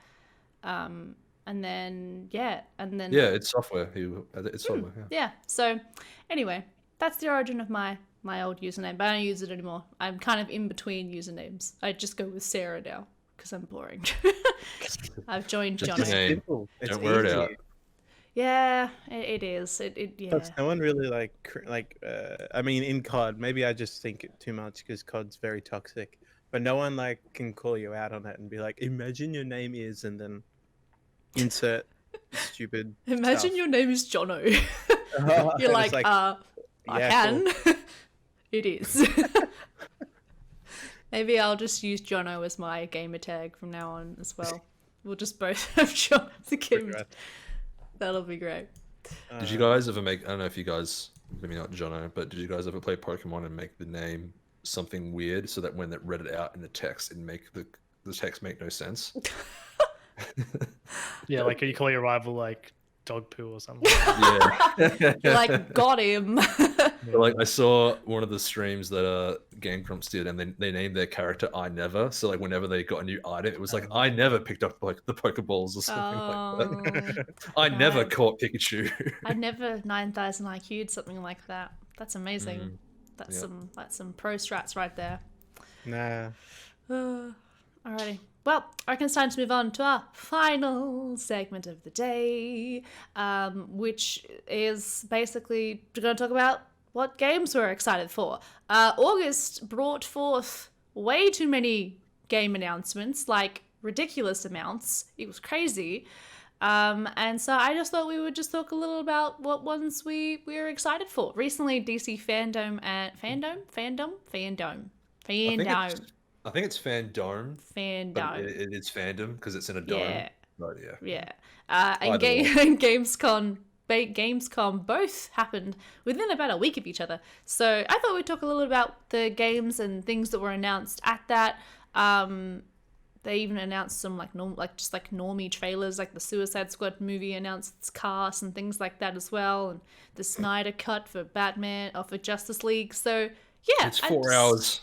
And then it's software. It's software. Yeah. Yeah. So, anyway, that's the origin of my old username, but I don't use it anymore. I'm kind of in between usernames. I just go with Sarah now because I'm boring. I've joined Just Johnny. a name. Simple. It's Don't wear it easy. out. Yeah, it is. Yeah. Plus, no one really I mean, in COD, maybe I just think it too much because COD's very toxic. But no one can call you out on it and be like, "Imagine your name is," and then insert stupid. Imagine stuff. your name is Jono. And You're it's like, I yeah, can. It is. Maybe I'll just use Jono as my gamer tag from now on as well. We'll just both have Jono as a gamer tag. That'll be great. Did you guys ever make? I don't know if you guys, maybe not Jono, but did you guys ever play Pokemon and make the name something weird so that when it read it out in the text, it'd make the text make no sense? Yeah, like you call your rival like dog poo or something. Yeah. You're like, got him. Like I saw one of the streams that Game Grumps did, and they named their character I Never. So like whenever they got a new item, it was like I never picked up like the Pokeballs or something like that. I never caught Pikachu. I never 9,000 IQ'd something like that. That's amazing. That's some pro strats right there. Nah. Alrighty. Well, I reckon it's time to move on to our final segment of the day, which is basically we're going to talk about what games we're excited for. August brought forth way too many game announcements, like ridiculous amounts. It was crazy. And so I just thought we would just talk a little about what ones we're excited for. Recently, DC Fandom. I think it's Fandom. Fandom. But it is fandom because it's in a dome. Yeah. Right, yeah. And Gamescom both happened within about a week of each other. So I thought we'd talk a little about the games and things that were announced at that. They even announced some normie trailers, like the Suicide Squad movie announced its cast and things like that as well, and the Snyder Cut for Batman or for Justice League. So yeah, it's 4 hours.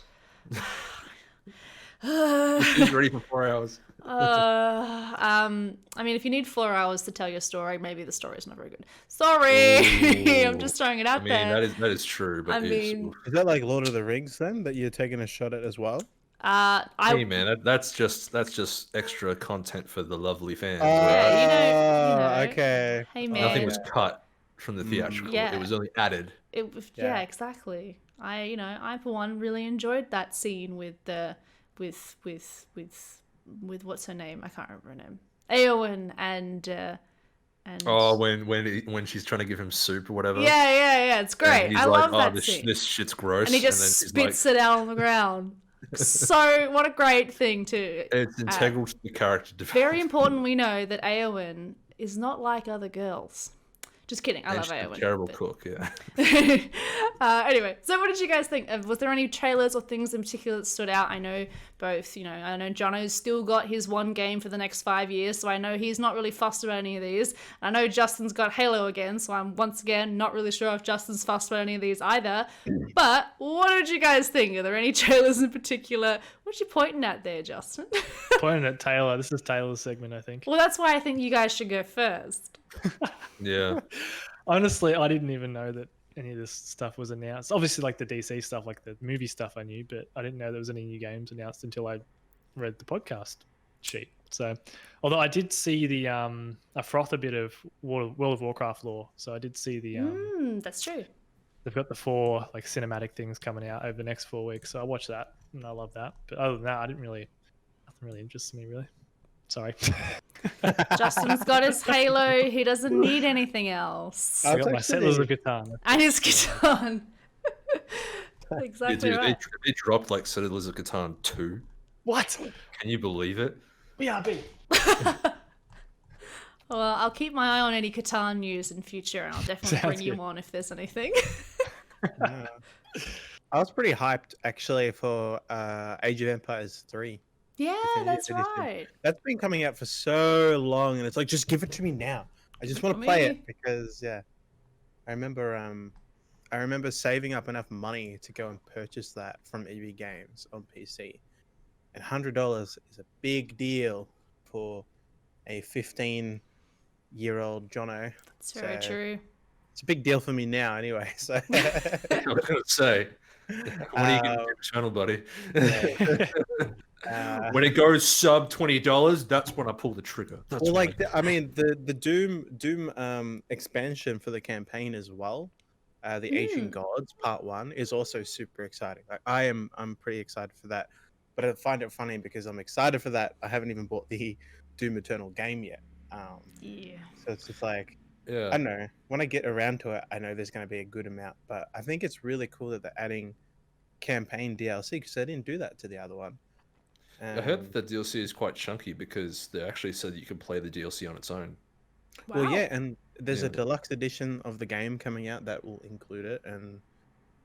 It's ready for 4 hours. I mean, if you need 4 hours to tell your story, maybe the story is not very good. Sorry, I'm just throwing it out there. That is true. But is that like Lord of the Rings then that you're taking a shot at as well? Hey man, that's just extra content for the lovely fans. Yeah, okay. Hey man, nothing was cut from the theatrical. Yeah. It was only added. Yeah, exactly. I for one really enjoyed that scene with what's her name? I can't remember her name. Eowyn and when she's trying to give him soup or whatever. Yeah, it's great. I love that scene. This shit's gross. And he just spits it out on the ground. So what a great thing to. It's integral to the character development. Very important. We know that Eowyn is not like other girls. Just kidding. I love Eowyn. Terrible cook, yeah. Anyway, so what did you guys think? Was there any trailers or things in particular that stood out? I know both, I know Jono's still got his one game for the next 5 years, so I know he's not really fussed about any of these. I know Justin's got Halo again, so I'm once again not really sure if Justin's fussed about any of these either. But what did you guys think? Are there any trailers in particular? What you pointing at there, Justin? Pointing at Taylor. This is Taylor's segment, I think. Well, that's why I think you guys should go first. Yeah. Honestly, I didn't even know that any of this stuff was announced. Obviously, like the DC stuff, like the movie stuff I knew, but I didn't know there was any new games announced until I read the podcast sheet. So, although I did see the I froth a bit of World of Warcraft lore, so I did see the that's true. They've got the 4 like cinematic things coming out over the next 4 weeks, so I watched that and I love that. But other than that, nothing really interests me really. Sorry. Justin's got his Halo. He doesn't need anything else. I got my actually- Settlers of Catan. And his Catan. Exactly Yeah, dude, right. they dropped like Settlers of Catan 2. What? Can you believe it? BRB. Well, I'll keep my eye on any Catan news in future, and I'll definitely Sounds bring you good. on if there's anything. Yeah. I was pretty hyped actually for Age of Empires 3. Yeah, Definitive that's Edition. right. That's been coming out for so long, and it's like, just give it to me now. I just want to play it because, yeah, I remember saving up enough money to go and purchase that from EB Games on PC, and $100 is a big deal for a 15-year-old Jono. It's very So- true. It's a big deal for me now, anyway. So, I was gonna say, when are you getting to the channel, buddy? When it goes sub $20, that's when I pull the trigger. That's well, when like I mean, the Doom expansion for the campaign as well, the Ancient Gods Part 1 is also super exciting. Like I'm pretty excited for that, but I find it funny because I'm excited for that. I haven't even bought the Doom Eternal game yet. Yeah. So it's just like, yeah. I don't know. When I get around to it, I know there's going to be a good amount, but I think it's really cool that they're adding campaign DLC because they didn't do that to the other one. I heard that DLC is quite chunky because they actually said you can play the DLC on its own. Wow. Well, yeah, and there's Yeah. a deluxe edition of the game coming out that will include it, and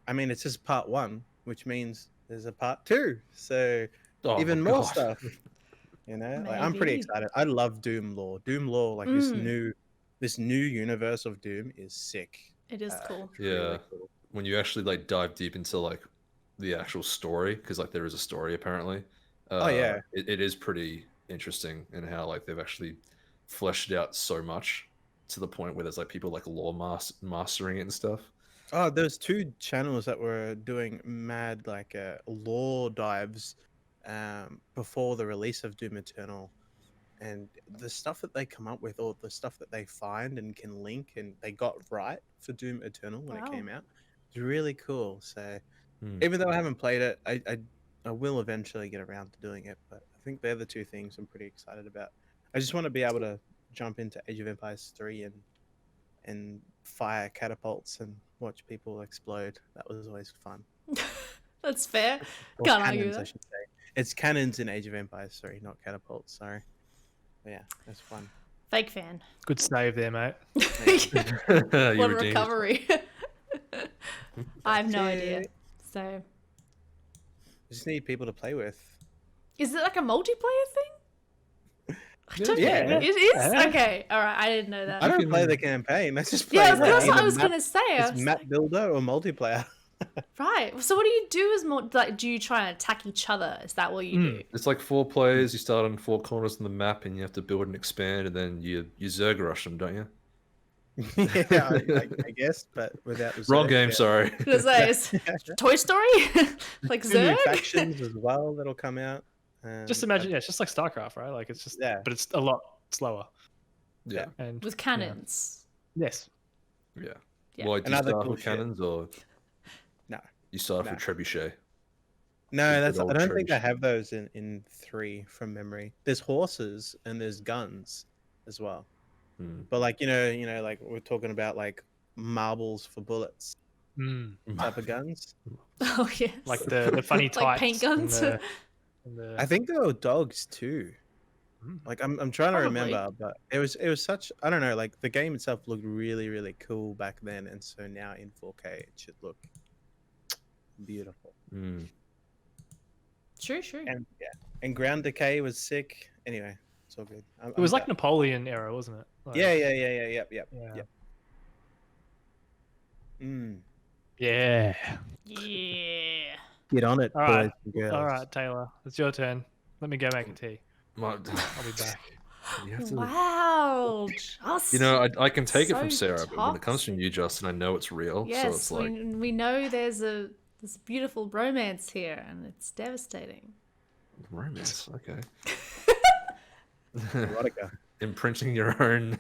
I mean it's just part 1, which means there's a part 2, so Oh even my more God. stuff. You know, like, I'm pretty Maybe. excited. I love Doom lore. Doom lore, like this new universe of Doom is sick. It is cool. It's really Yeah. cool. When you actually like dive deep into like the actual story, because like there is a story apparently. Oh, yeah. It is pretty interesting in how like they've actually fleshed it out so much to the point where there's like people like lore mastering it and stuff. Oh, there's 2 channels that were doing mad like lore dives before the release of Doom Eternal, and the stuff that they come up with, or the stuff that they find and can link, and they got right for Doom Eternal when Wow. it came out, it's really cool. So Hmm. even though I haven't played it, I will eventually get around to doing it. But I think they're the 2 things I'm pretty excited about. I just want to be able to jump into Age of Empires 3 and fire catapults and watch people explode. That was always fun. That's fair. Or Can't argue cannons, I that. should say. It's cannons in Age of Empires 3, not catapults. Sorry. But yeah, that's fun. Fake fan. Good save there, mate. You What a redeemed it. recovery. I have no That's idea. it. So, Just need people to play with. is it like a multiplayer thing? I don't Yeah. know. It is? Yeah. Okay. All right. I didn't know that. I don't play can- the campaign. I just play. Yeah, like, that's what I either was map- going to say. I It's was map like, builder or multiplayer. right. So, what do you do as more? Like, do you try and attack each other? Is that what you do? It's like 4 players. You start on 4 corners of the map, and you have to build and expand, and then you Zerg rush them, don't you? Yeah, I guess, but without the Wrong Zerg, game. yeah. Sorry. I was gonna say, is Toy Story? Like Two new Zerg? factions as well that'll come out. Just imagine, yeah, it's just like StarCraft, right? Like it's just, Yeah. but it's a lot slower. Yeah. And With cannons. yes, Yeah. Yeah. Well, do you Another start cool with shit. cannons or No. you start No. with trebuchet? No, Good that's. I old don't think they tradition. have those in 3 from memory. There's horses and there's guns as well. Hmm. But like like we're talking about like marbles for bullets type of guns. Oh yes. like the funny types, Like paint guns. and the- I think there were dogs too. Mm. Like I'm trying to Probably. remember, but it was such, I don't know, like the game itself looked really really cool back then, and so now in 4K it should look beautiful. Hmm. True. And ground decay was sick. Anyway, it's all good. it was like Napoleon era, wasn't it? Like, yeah, yeah. yep. Mm. Yeah. Yeah. Get on it, All right. boys and girls. All right, Taylor, it's your turn. Let me go make a tea. My- I'll be back. you have to- Wow. You know, I can take it from So Sarah, but when it comes from you, Justin, I know it's real. Yes, so it's like, we know there's a beautiful romance here, and it's devastating. romance. Okay. Erotica. Imprinting your own.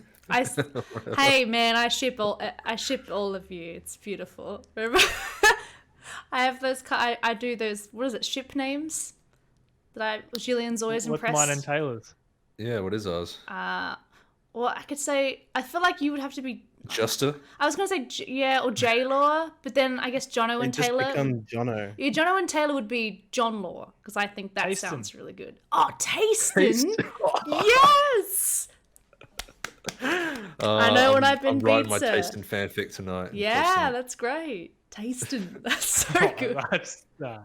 Hey man, I ship all of you. It's beautiful. Remember, I have those. I do those. What is it? Ship names that Gillian's always What's impressed. mine and Taylor's? Yeah, what is ours? Well, I could say I feel like you would have to be. Juster? I was gonna say yeah or J Law, but then I guess Jono and just Taylor. become Jono. Yeah, Jono and Taylor would be John Law because I think that Tastin. sounds really good. Oh, Tastin! Yes. I know when I've been I'm writing my pizza. Tastin fanfic tonight. and Yeah, posting it. that's great. Tastin. That's so Oh, good. that's, no.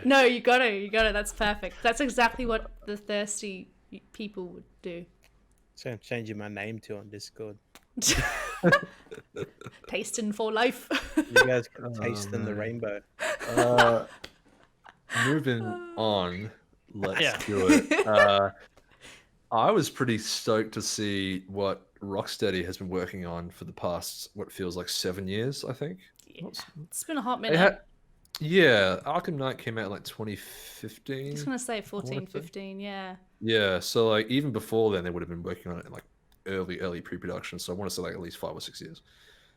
No, you got it. That's perfect. That's exactly what the thirsty people would do. So I'm changing my name to on Discord. Tasting for life. You guys can taste in the rainbow. Moving on, let's Yeah. do it. I was pretty stoked to see what Rocksteady has been working on for the past, what feels like 7 years, I think. Yeah. It's been a hot They minute. had, yeah, Arkham Knight came out in like 2015. I was going to say 14, 15, yeah. Yeah, so like even before then, they would have been working on it in like early pre-production. So I want to say like at least 5 or 6 years.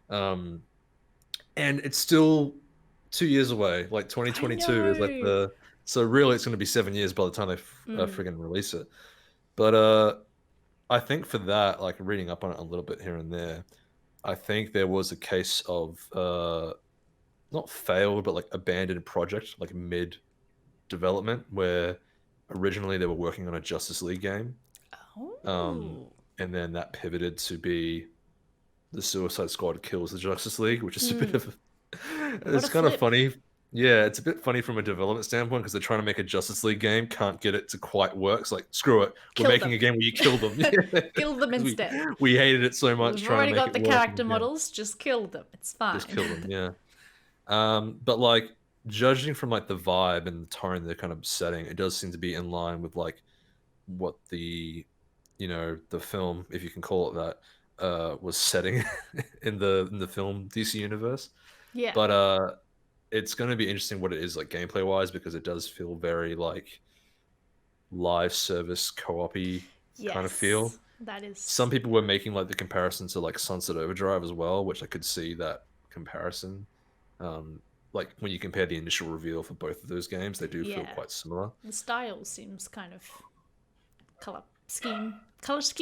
And it's still 2 years away. Like 2022 is like know. so really it's going to be 7 years by the time they friggin' release it. But I think for that, like reading up on it a little bit here and there, I think there was a case of not failed, but like abandoned project, like mid development, where originally they were working on a Justice League game. Oh. And then that pivoted to be the Suicide Squad kills the Justice League, which is a bit of it's kind of funny. Yeah, it's a bit funny from a development standpoint because they're trying to make a Justice League game, can't get it to quite work. It's like, screw it, we're making a game where you kill them. Kill them instead. We hated it so much. We've trying already to make got the it work, character and, models, just kill them. It's fine. just kill them, yeah. But like judging from like the vibe and the tone they're kind of setting, it does seem to be in line with like what the the film, if you can call it that, was setting in the film DC universe. Yeah. But it's going to be interesting what it is like gameplay wise, because it does feel very like live service co-op-y kind of feel. That is. Some people were making like the comparison to like Sunset Overdrive as well, which I could see that comparison. Like when you compare the initial reveal for both of those games, they do feel quite similar. The style seems kind of color scheme.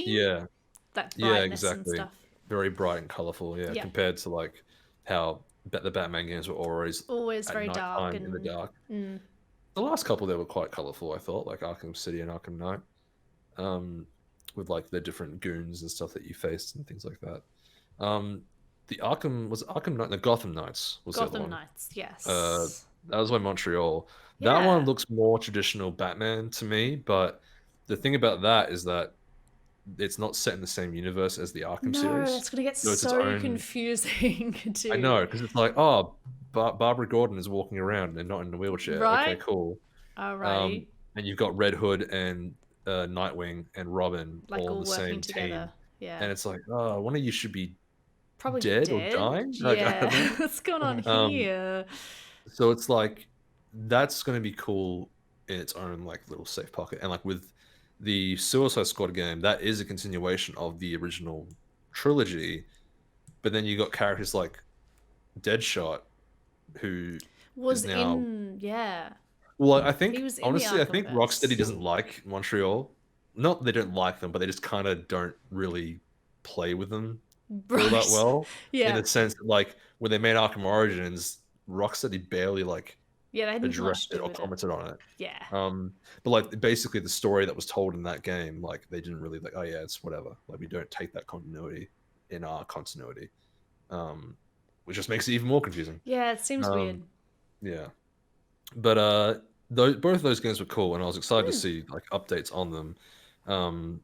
Yeah. That brightness exactly. and stuff. Very bright and colorful. Yeah, compared to like how the Batman games were always very dark and in the dark. The last couple they were quite colorful, I thought, like Arkham City and Arkham Knight, with like the different goons and stuff that you faced and things like that. The Arkham Knight, the Gotham Knights was the other one. Gotham Knights, yes. That was by Montreal. That one looks more traditional Batman to me, but the thing about that is that it's not set in the same universe as the Arkham series. No, it's going to get so confusing too. I know, because it's like, oh, Barbara Gordon is walking around and not in a wheelchair. Right? Okay, cool. All right. And you've got Red Hood and Nightwing and Robin like all in the working same together. team. Yeah. And it's like, oh, one of you should be probably dead or dying. Like, yeah. What's going on here? So it's like, that's going to be cool in its own like little safe pocket. And like with the Suicide Squad game, that is a continuation of the original trilogy, but then you got characters like Deadshot, who was is now well, I think honestly, I think Rocksteady doesn't like Montreal. Not they don't like them, but they just kind of don't really play with them all that well. In the sense that like when they made Arkham Origins, Rocksteady barely like they addressed it or commented on it. Yeah. But like basically the story that was told in that game, like they didn't really like, oh yeah, it's whatever. Like we don't take that continuity in our continuity. Which just makes it even more confusing. Yeah, it seems weird. Yeah. But both of those games were cool, and I was excited to see like updates on them.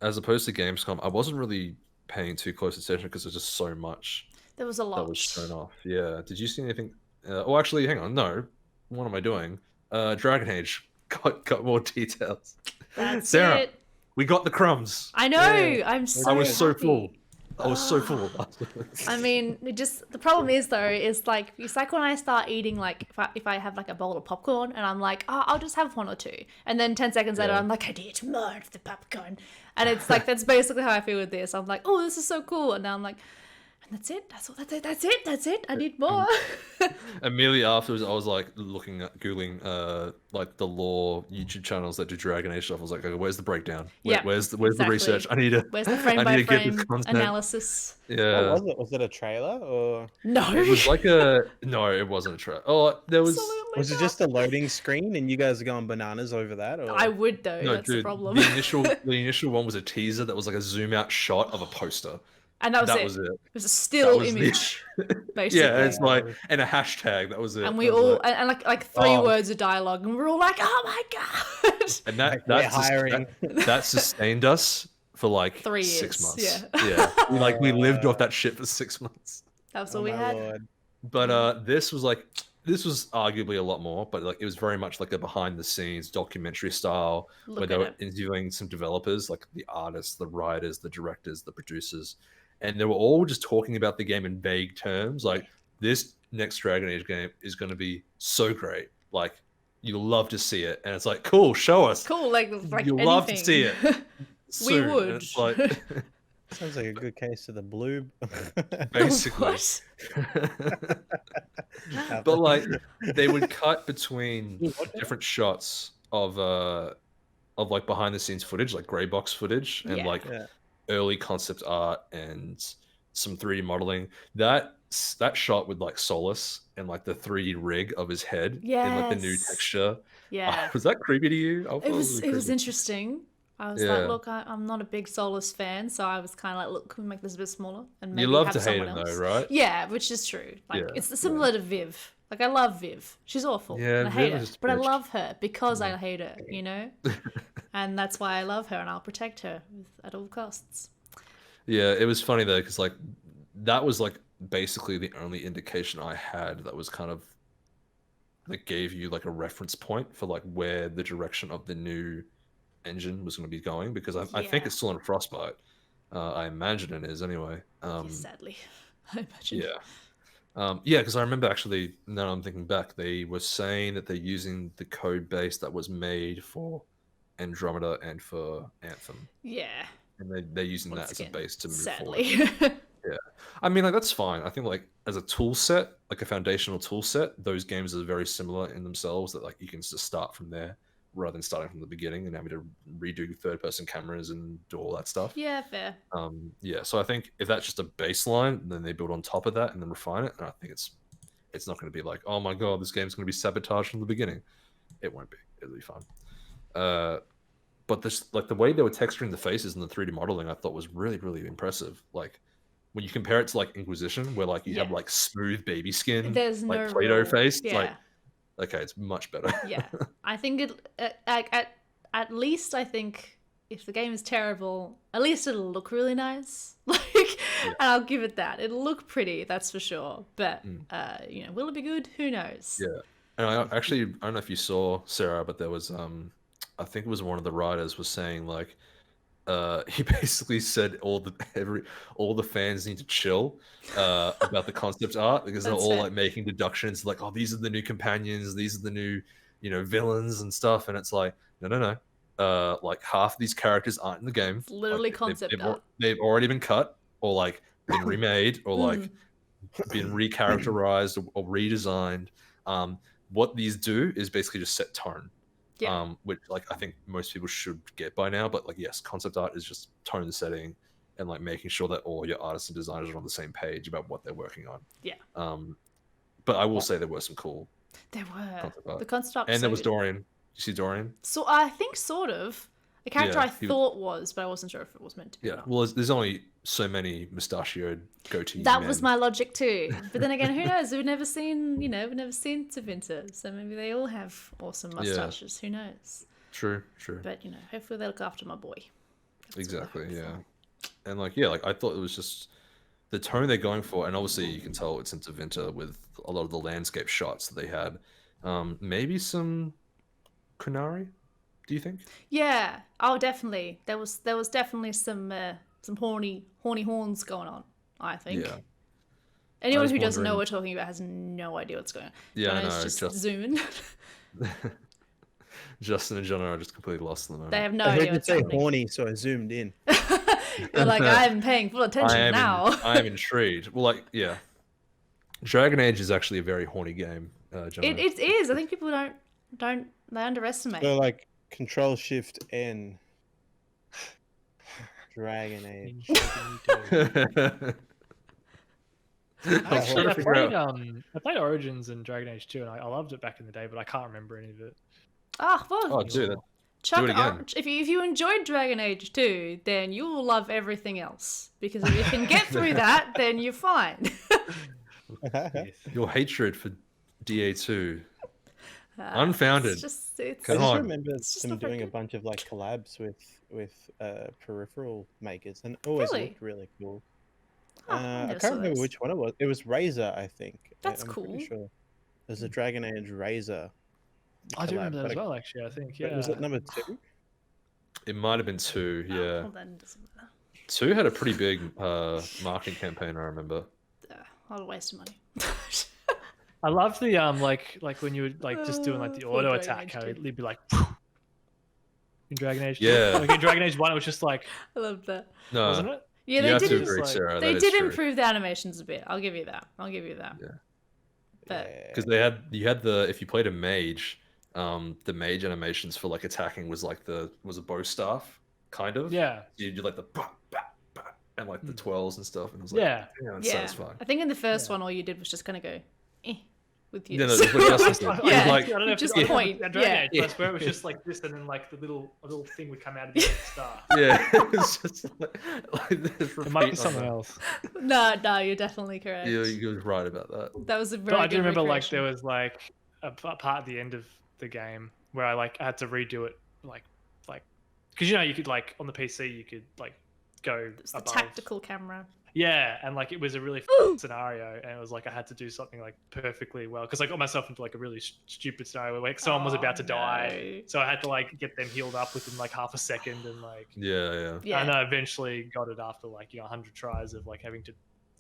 As opposed to Gamescom, I wasn't really paying too close attention because there's just so much. There was a lot that was shown off. Yeah. Did you see anything? Oh, actually, hang on. No. What am I doing? Dragon Age got more details. That's Sarah, it. we got the crumbs. I know. Yeah. I was so full. I was so full. I mean, the problem is though, is like it's like when I start eating like if I have like a bowl of popcorn and I'm like, oh, I'll just have one or two, and then 10 seconds later I'm like, I need more of the popcorn, and it's like that's basically how I feel with this. I'm like, oh, this is so cool, and now I'm like, that's it. That's all. That's it. I need more. Immediately afterwards, I was like googling like the lore YouTube channels that do Dragon Age stuff. I was like, okay, where's the breakdown? Where's the research? I need to. Where's the frame I by need to get frame this content. analysis? Yeah. What was it? Was it a trailer or? No. It was like no, it wasn't a trailer. Oh, there was. Absolutely Was it not. just a loading screen and you guys are going bananas over that? Or? I would though. No, That's dude. the problem. The initial one was a teaser that was like a zoom out shot of a poster. And that was it. It was a still was the- image, basically. Yeah, it's like and a hashtag. That was it. And we I was all like- and like three Oh. words of dialogue, and we're all like, "Oh my god!" and Like, that we're hiring. that sustained us for like 3 6 years, months. yeah. we lived off that shit for 6 months. That was Oh all we my had. Lord. But this was arguably a lot more, but like it was very much like a behind the scenes documentary style where Look they at were it. interviewing some developers, like the artists, the writers, the directors, the producers, and they were all just talking about the game in vague terms. Like this next Dragon Age game is going to be so great, like you'll love to see it, and it's like cool, show us. Cool, like You'll anything. love to see it. Soon. And would. it's like Sounds like a good case of the blue. basically. What? But like they would cut between You watch it? different shots of like behind the scenes footage, like grey box footage, and Yeah. like Yeah. early concept art and some 3D modeling. That shot with like Solus and like the 3D rig of his head in like the new Yes. texture. Yeah. Was that creepy to you? I thought It was really creepy. interesting. I was Yeah. like, look, I'm not a big Solus fan, so I was kind of like, look, can we make this a bit smaller and maybe You love have to hate someone him else? though, right? Yeah, which is true. Like Yeah, it's similar to Viv. Like I love Viv. She's awful. Yeah, and I Viv hate her, is just a but I bitch. love her because I hate her. You know, and that's why I love her, and I'll protect her at all costs. Yeah, it was funny though, because like that was like basically the only indication I had that was kind of that gave you like a reference point for like where the direction of the new engine was going to be going, because I think Yeah. it's still in Frostbite. I imagine it is anyway. Yes, sadly, I imagine. Yeah, because I remember actually, now I'm thinking back, they were saying that they're using the code base that was made for Andromeda and for Anthem, Yeah. and they're using Once that as a again, base to move forward. sadly. I mean, like that's fine. I think like as a tool set, like a foundational tool set, those games are very similar in themselves. That like you can just start from there rather than starting from the beginning and having to redo third-person cameras and do all that stuff. Yeah, fair. Yeah. So I think if that's just a baseline, then they build on top of that and then refine it. And I think it's not going to be like, oh my god, this game's going to be sabotaged from the beginning. It won't be. It'll be fun. But this like the way they were texturing the faces and the 3D modeling, I thought was really, really impressive. Like when you compare it to like Inquisition, where like you have Yeah. like smooth baby skin, There's like no Play-Doh real- face, it's Yeah. like okay, it's much better. Yeah, I think it at least I think if the game is terrible, at least it'll look really nice. Like, and I'll give it that. It'll look pretty, that's for sure. But you know, will it be good? Who knows? Yeah. And I don't know if you saw, Sarah, but there was I think it was one of the writers was saying like he basically said all the fans need to chill about the concept art because they're That's all fair. like making deductions like, oh, these are the new companions, these are the new, you know, villains and stuff, and it's like no. Like half these characters aren't in the game. It's literally Like, concept art. They've already been cut or like been remade or like Mm. been recharacterized or redesigned. What these do is basically just set tone. Yeah. Which like I think most people should get by now. But like yes, concept art is just tone setting and like making sure that all your artists and designers are on the same page about what they're working on. Yeah. But I will say there were some cool There were. concept art. The concept art And there so was good. Dorian. You see Dorian? So I think sort of a character Yeah, I thought was, but I wasn't sure if it was meant to be. or Yeah. not. Well, there's only so many mustachioed goatee That men. was my logic too. But then again, who knows? We've never seen, we've never seen Tevinter, so maybe they all have awesome mustaches. Who knows? True. But hopefully they look after my boy. That's what I Exactly, hope yeah. for. And like I thought it was just the tone they're going for, and obviously you can tell it's into Vinter with a lot of the landscape shots that they had. Maybe some Kunari, do you think? Yeah. Oh, definitely. There was definitely some horny horns going on. I think. Yeah. Anyone was who doesn't know wondering- what we're talking about has no idea what's going on. Yeah, I Jono's know, just just- zooming. Justin and Jonah are just completely lost in the moment. They have no I idea heard you what's say happening. horny, so I zoomed in. You're like, I'm paying full attention now. I am intrigued. Well, like, yeah. Dragon Age is actually a very horny game, John. It is. I think people don't they underestimate. So like Control Shift N. Dragon Age. Actually, I played Origins and Dragon Age 2, and I loved it back in the day, but I can't remember any of it. Ah, well, Oh, dude, chuck do it again. if you enjoyed Dragon Age 2, then you will love everything else. Because if you can get through that, then you're fine. Your hatred for DA2. Unfounded. It's just, it's, Come I just on. remember just them not very doing a good. bunch of like collabs with peripheral makers, and it always Really? looked really cool. Oh, I I never can't saw remember those. which one it was. It was Razer, I think. That's I'm cool. Pretty sure. There's a Dragon Age Razer. I do collab, remember that but as well, actually. I think, but yeah. was it number 2? It might have been 2, Oh, yeah. well, then it doesn't matter. 2 had a pretty big marketing campaign, I remember. A lot of waste of money. I love the like when you were like just doing like the Poor auto Dragon attack, Age how 2. it'd be like in Dragon Age 2. Yeah. Like in Dragon Age 1, it was just like, I love that. No, wasn't it? Yeah, you they have did. to just agree, like- Sarah. They that did is true. improve the animations a bit. I'll give you that. Yeah. But Because you had if you played a mage, the mage animations for like attacking was like was a bow staff, kind of. Yeah. You did like the bah, bah, bah, and like the twirls and stuff, and it was like, Yeah. it's yeah, satisfying. I think in the first Yeah. one, all you did was just kind of go, with you. No, that's what Justin said. Yeah, It was like, I don't know if just it's point, Dragon Age, yeah. but I swear it was just like this, and then like a little thing would come out of the star. yeah, it's just like It might be something else. No, you're definitely correct. Yeah, you was right about that. That was a But very I do good remember like recreation. there was like a part at the end of the game where I had to redo it, like because you could like on the PC you could like go It's the above. tactical camera. Yeah, and like it was a really scenario, and it was like I had to do something like perfectly well because I got myself into like a really stupid scenario where like someone was about to die, so I had to like get them healed up within like half a second, and like Yeah. Yeah, and I eventually got it after like 100 tries of like having to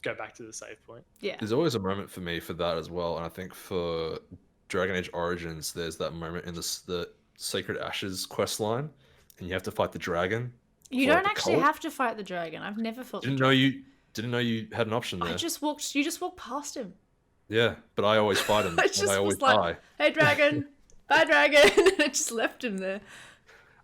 go back to the save point. yeah. There's always a moment for me for that as well, and I think for Dragon Age Origins, there's that moment in the Sacred Ashes quest line, and you have to fight the dragon. You for, like, don't the actually cult. have to fight the dragon. I've never fought. Didn't know you had an option there. You just walked past him. Yeah, but I always fight him, I and just I always was like, die. Hey, dragon. Bye, dragon. I just left him there.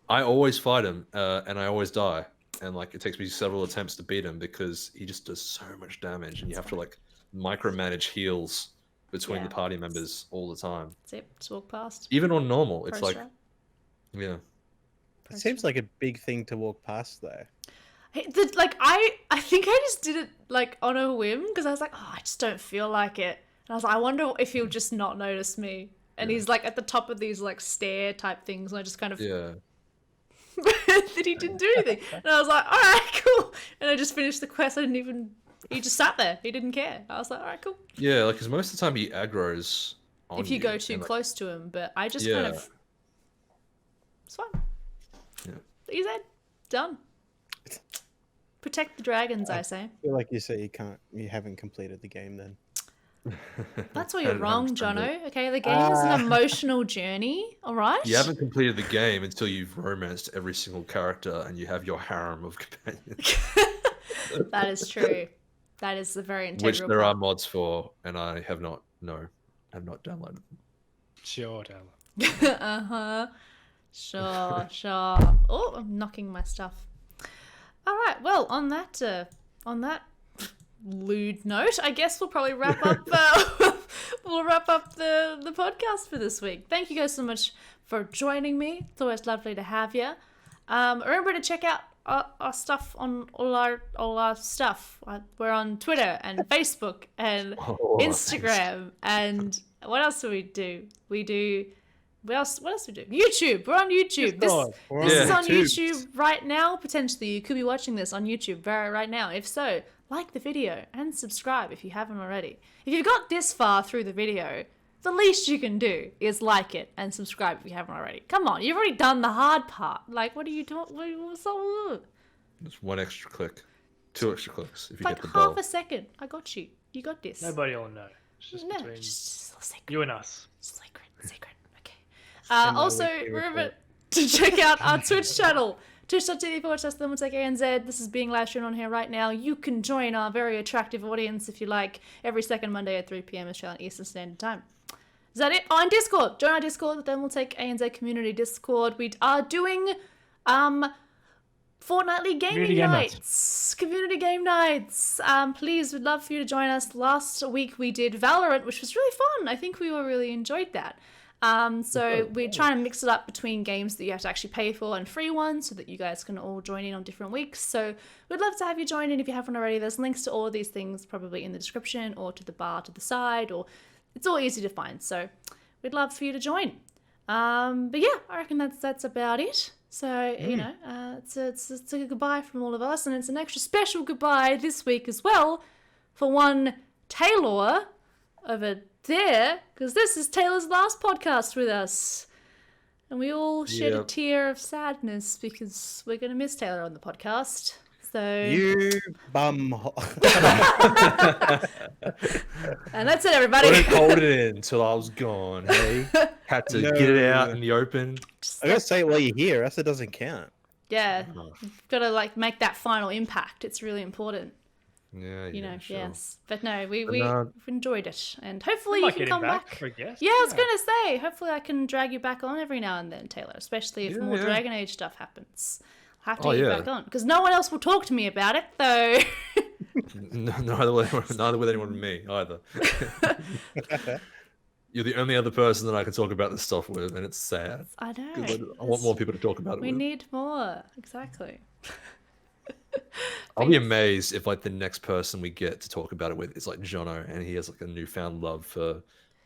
I always fight him, and I always die. And like it takes me several attempts to beat him because he just does so much damage, and you have to like micromanage heals between Yeah. the party members all the time. That's it. Just walk past. Even on normal, it's Pro like, strat. yeah. It seems like a big thing to walk past, though. Hey, I think I just did it like on a whim because I was like, oh, I just don't feel like it. And I was like, I wonder if he'll just not notice me. And he's like at the top of these like stair type things, and I just kind of Yeah. that he didn't do anything. And I was like, all right, cool. And I just finished the quest. He just sat there. He didn't care. I was like, all right, cool. Yeah, like because most of the time he aggro's on If you go and, too like, close to him, but I just Yeah. kind of, it's fine. Yeah. He's dead. Done. Protect the dragons, I say. I feel like you haven't completed the game then. That's where I you're don't wrong, understand it. Jono. Okay, the game is an emotional journey. All right. You haven't completed the game until you've romanced every single character and you have your harem of companions, That is true. That is the very integral which there are part. mods for, and I have not downloaded them. Sure, Taylor. Uh-huh. Sure. Oh, I'm knocking my stuff. All right. Well, on that lewd note, I guess we'll probably wrap up. We'll wrap up the podcast for this week. Thank you guys so much for joining me. It's always lovely to have you. Remember to check out our stuff on all our stuff. We're on Twitter and Facebook and Oh, Instagram and what else do we do? What else do we do? YouTube. We're on YouTube. Discord. This is Yeah, on too. YouTube right now. Potentially, you could be watching this on YouTube right now. If so, like the video and subscribe if you haven't already. If you've got this far through the video, the least you can do is like it and subscribe if you haven't already. Come on, you've already done the hard part. Like, what are you doing? What's all? Just one extra click, 2 extra clicks if you Like get the half bell. a second. I got you. You got this. Nobody will know. It's just No, between just a little secret. you and us. Secret. Okay. Send my Also, weekly remember report. to check out our Twitch channel, twitch.tv/ThermalTechANZ. This is being live streamed on here right now. You can join our very attractive audience if you like every second Monday at 3 p.m. Australian Eastern Standard Time. Is that it? Oh, and Discord. Join our Discord, the Thermaltech ANZ community Discord. We are doing fortnightly gaming nights. Community game nights. Please, we'd love for you to join us. Last week we did Valorant, which was really fun. I think we all really enjoyed that. So we're trying to mix it up between games that you have to actually pay for and free ones so that you guys can all join in on different weeks. So we'd love to have you join in if you haven't already. There's links to all of these things probably in the description or to the bar to the side, or it's all easy to find. So we'd love for you to join. But yeah, I reckon that's about it. So, you know, it's a goodbye from all of us, and it's an extra special goodbye this week as well for one Taylor over there, because this is Taylor's last podcast with us. And we all shed a tear of sadness because we're going to miss Taylor on the podcast. So You bum. And that's it, everybody. Couldn't hold it in until I was gone. Hey, had to get it out in the open. I gotta say it while you're here, else it doesn't count. Yeah, you've got to like make that final impact. It's really important. Yeah, You know, sure. yes. But no, we've no. enjoyed it, and hopefully you can come back. I guess. Yeah, I was gonna say, hopefully I can drag you back on every now and then, Taylor. Especially if more Dragon Age stuff happens. I'll have to get you back on, because no one else will talk to me about it, though. Neither with anyone but me either. You're the only other person that I can talk about this stuff with, and it's sad. I know. I want more people to talk about it We with. need more. Exactly. I'll be amazed if like the next person we get to talk about it with is like Jono, and he has like a newfound love for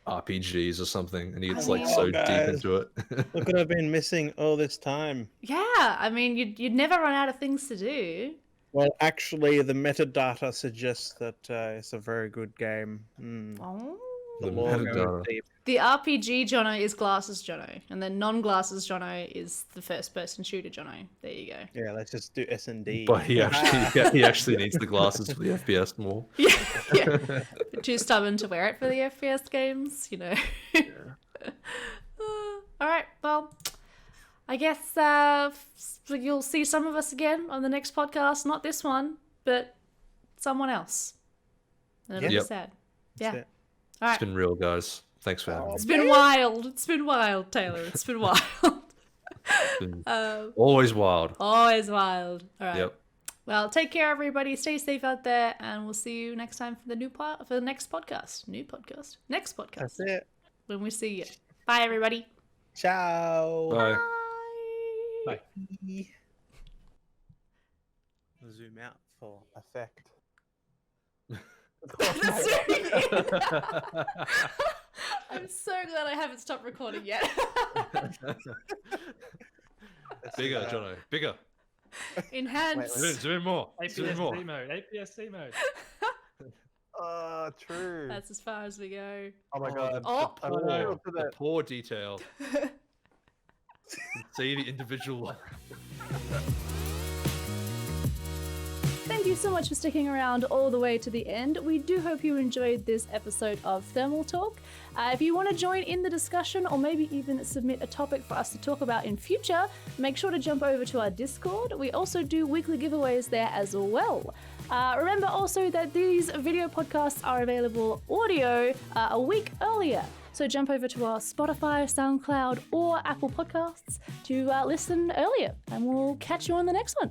RPGs or something, and he's like so deep into it. Look what I've been missing all this time. Yeah, I mean, you'd never run out of things to do. Well, actually, the metadata suggests that it's a very good game. Oh. The more metadata. going deep. The RPG Jono is Glasses Jono, and then non-Glasses Jono is the first-person shooter Jono. There you go. Yeah, let's just do S&D. But he actually needs the glasses for the FPS more. Yeah. Too stubborn to wear it for the FPS games, you know. All right, well, I guess you'll see some of us again on the next podcast. Not this one, but someone else. And it'll be sad. Yeah. That's it. All right. It's been real, guys. Thanks for having me. It's been wild. It's been wild, Taylor. It's been wild. It's been always wild. Always wild. All right. Yep. Well, take care, everybody. Stay safe out there, and we'll see you next time for the next podcast. Next podcast. That's it. When we see you. Bye, everybody. Ciao. Bye. Bye. Zoom out for effect. I'm so glad I haven't stopped recording yet. Bigger, Jono. Bigger. Enhance. Zoom in more. Zoom in more. APS-C mode. APS-C mode. True. That's as far as we go. Oh my god. The poor detail. See the individual. Thank you so much for sticking around all the way to the end. We do hope you enjoyed this episode of Thermal Talk. If you want to join in the discussion, or maybe even submit a topic for us to talk about in future, make sure to jump over to our Discord. We also do weekly giveaways there as well. Remember also that these video podcasts are available audio a week earlier. So jump over to our Spotify, SoundCloud, or Apple Podcasts to listen earlier, and we'll catch you on the next one.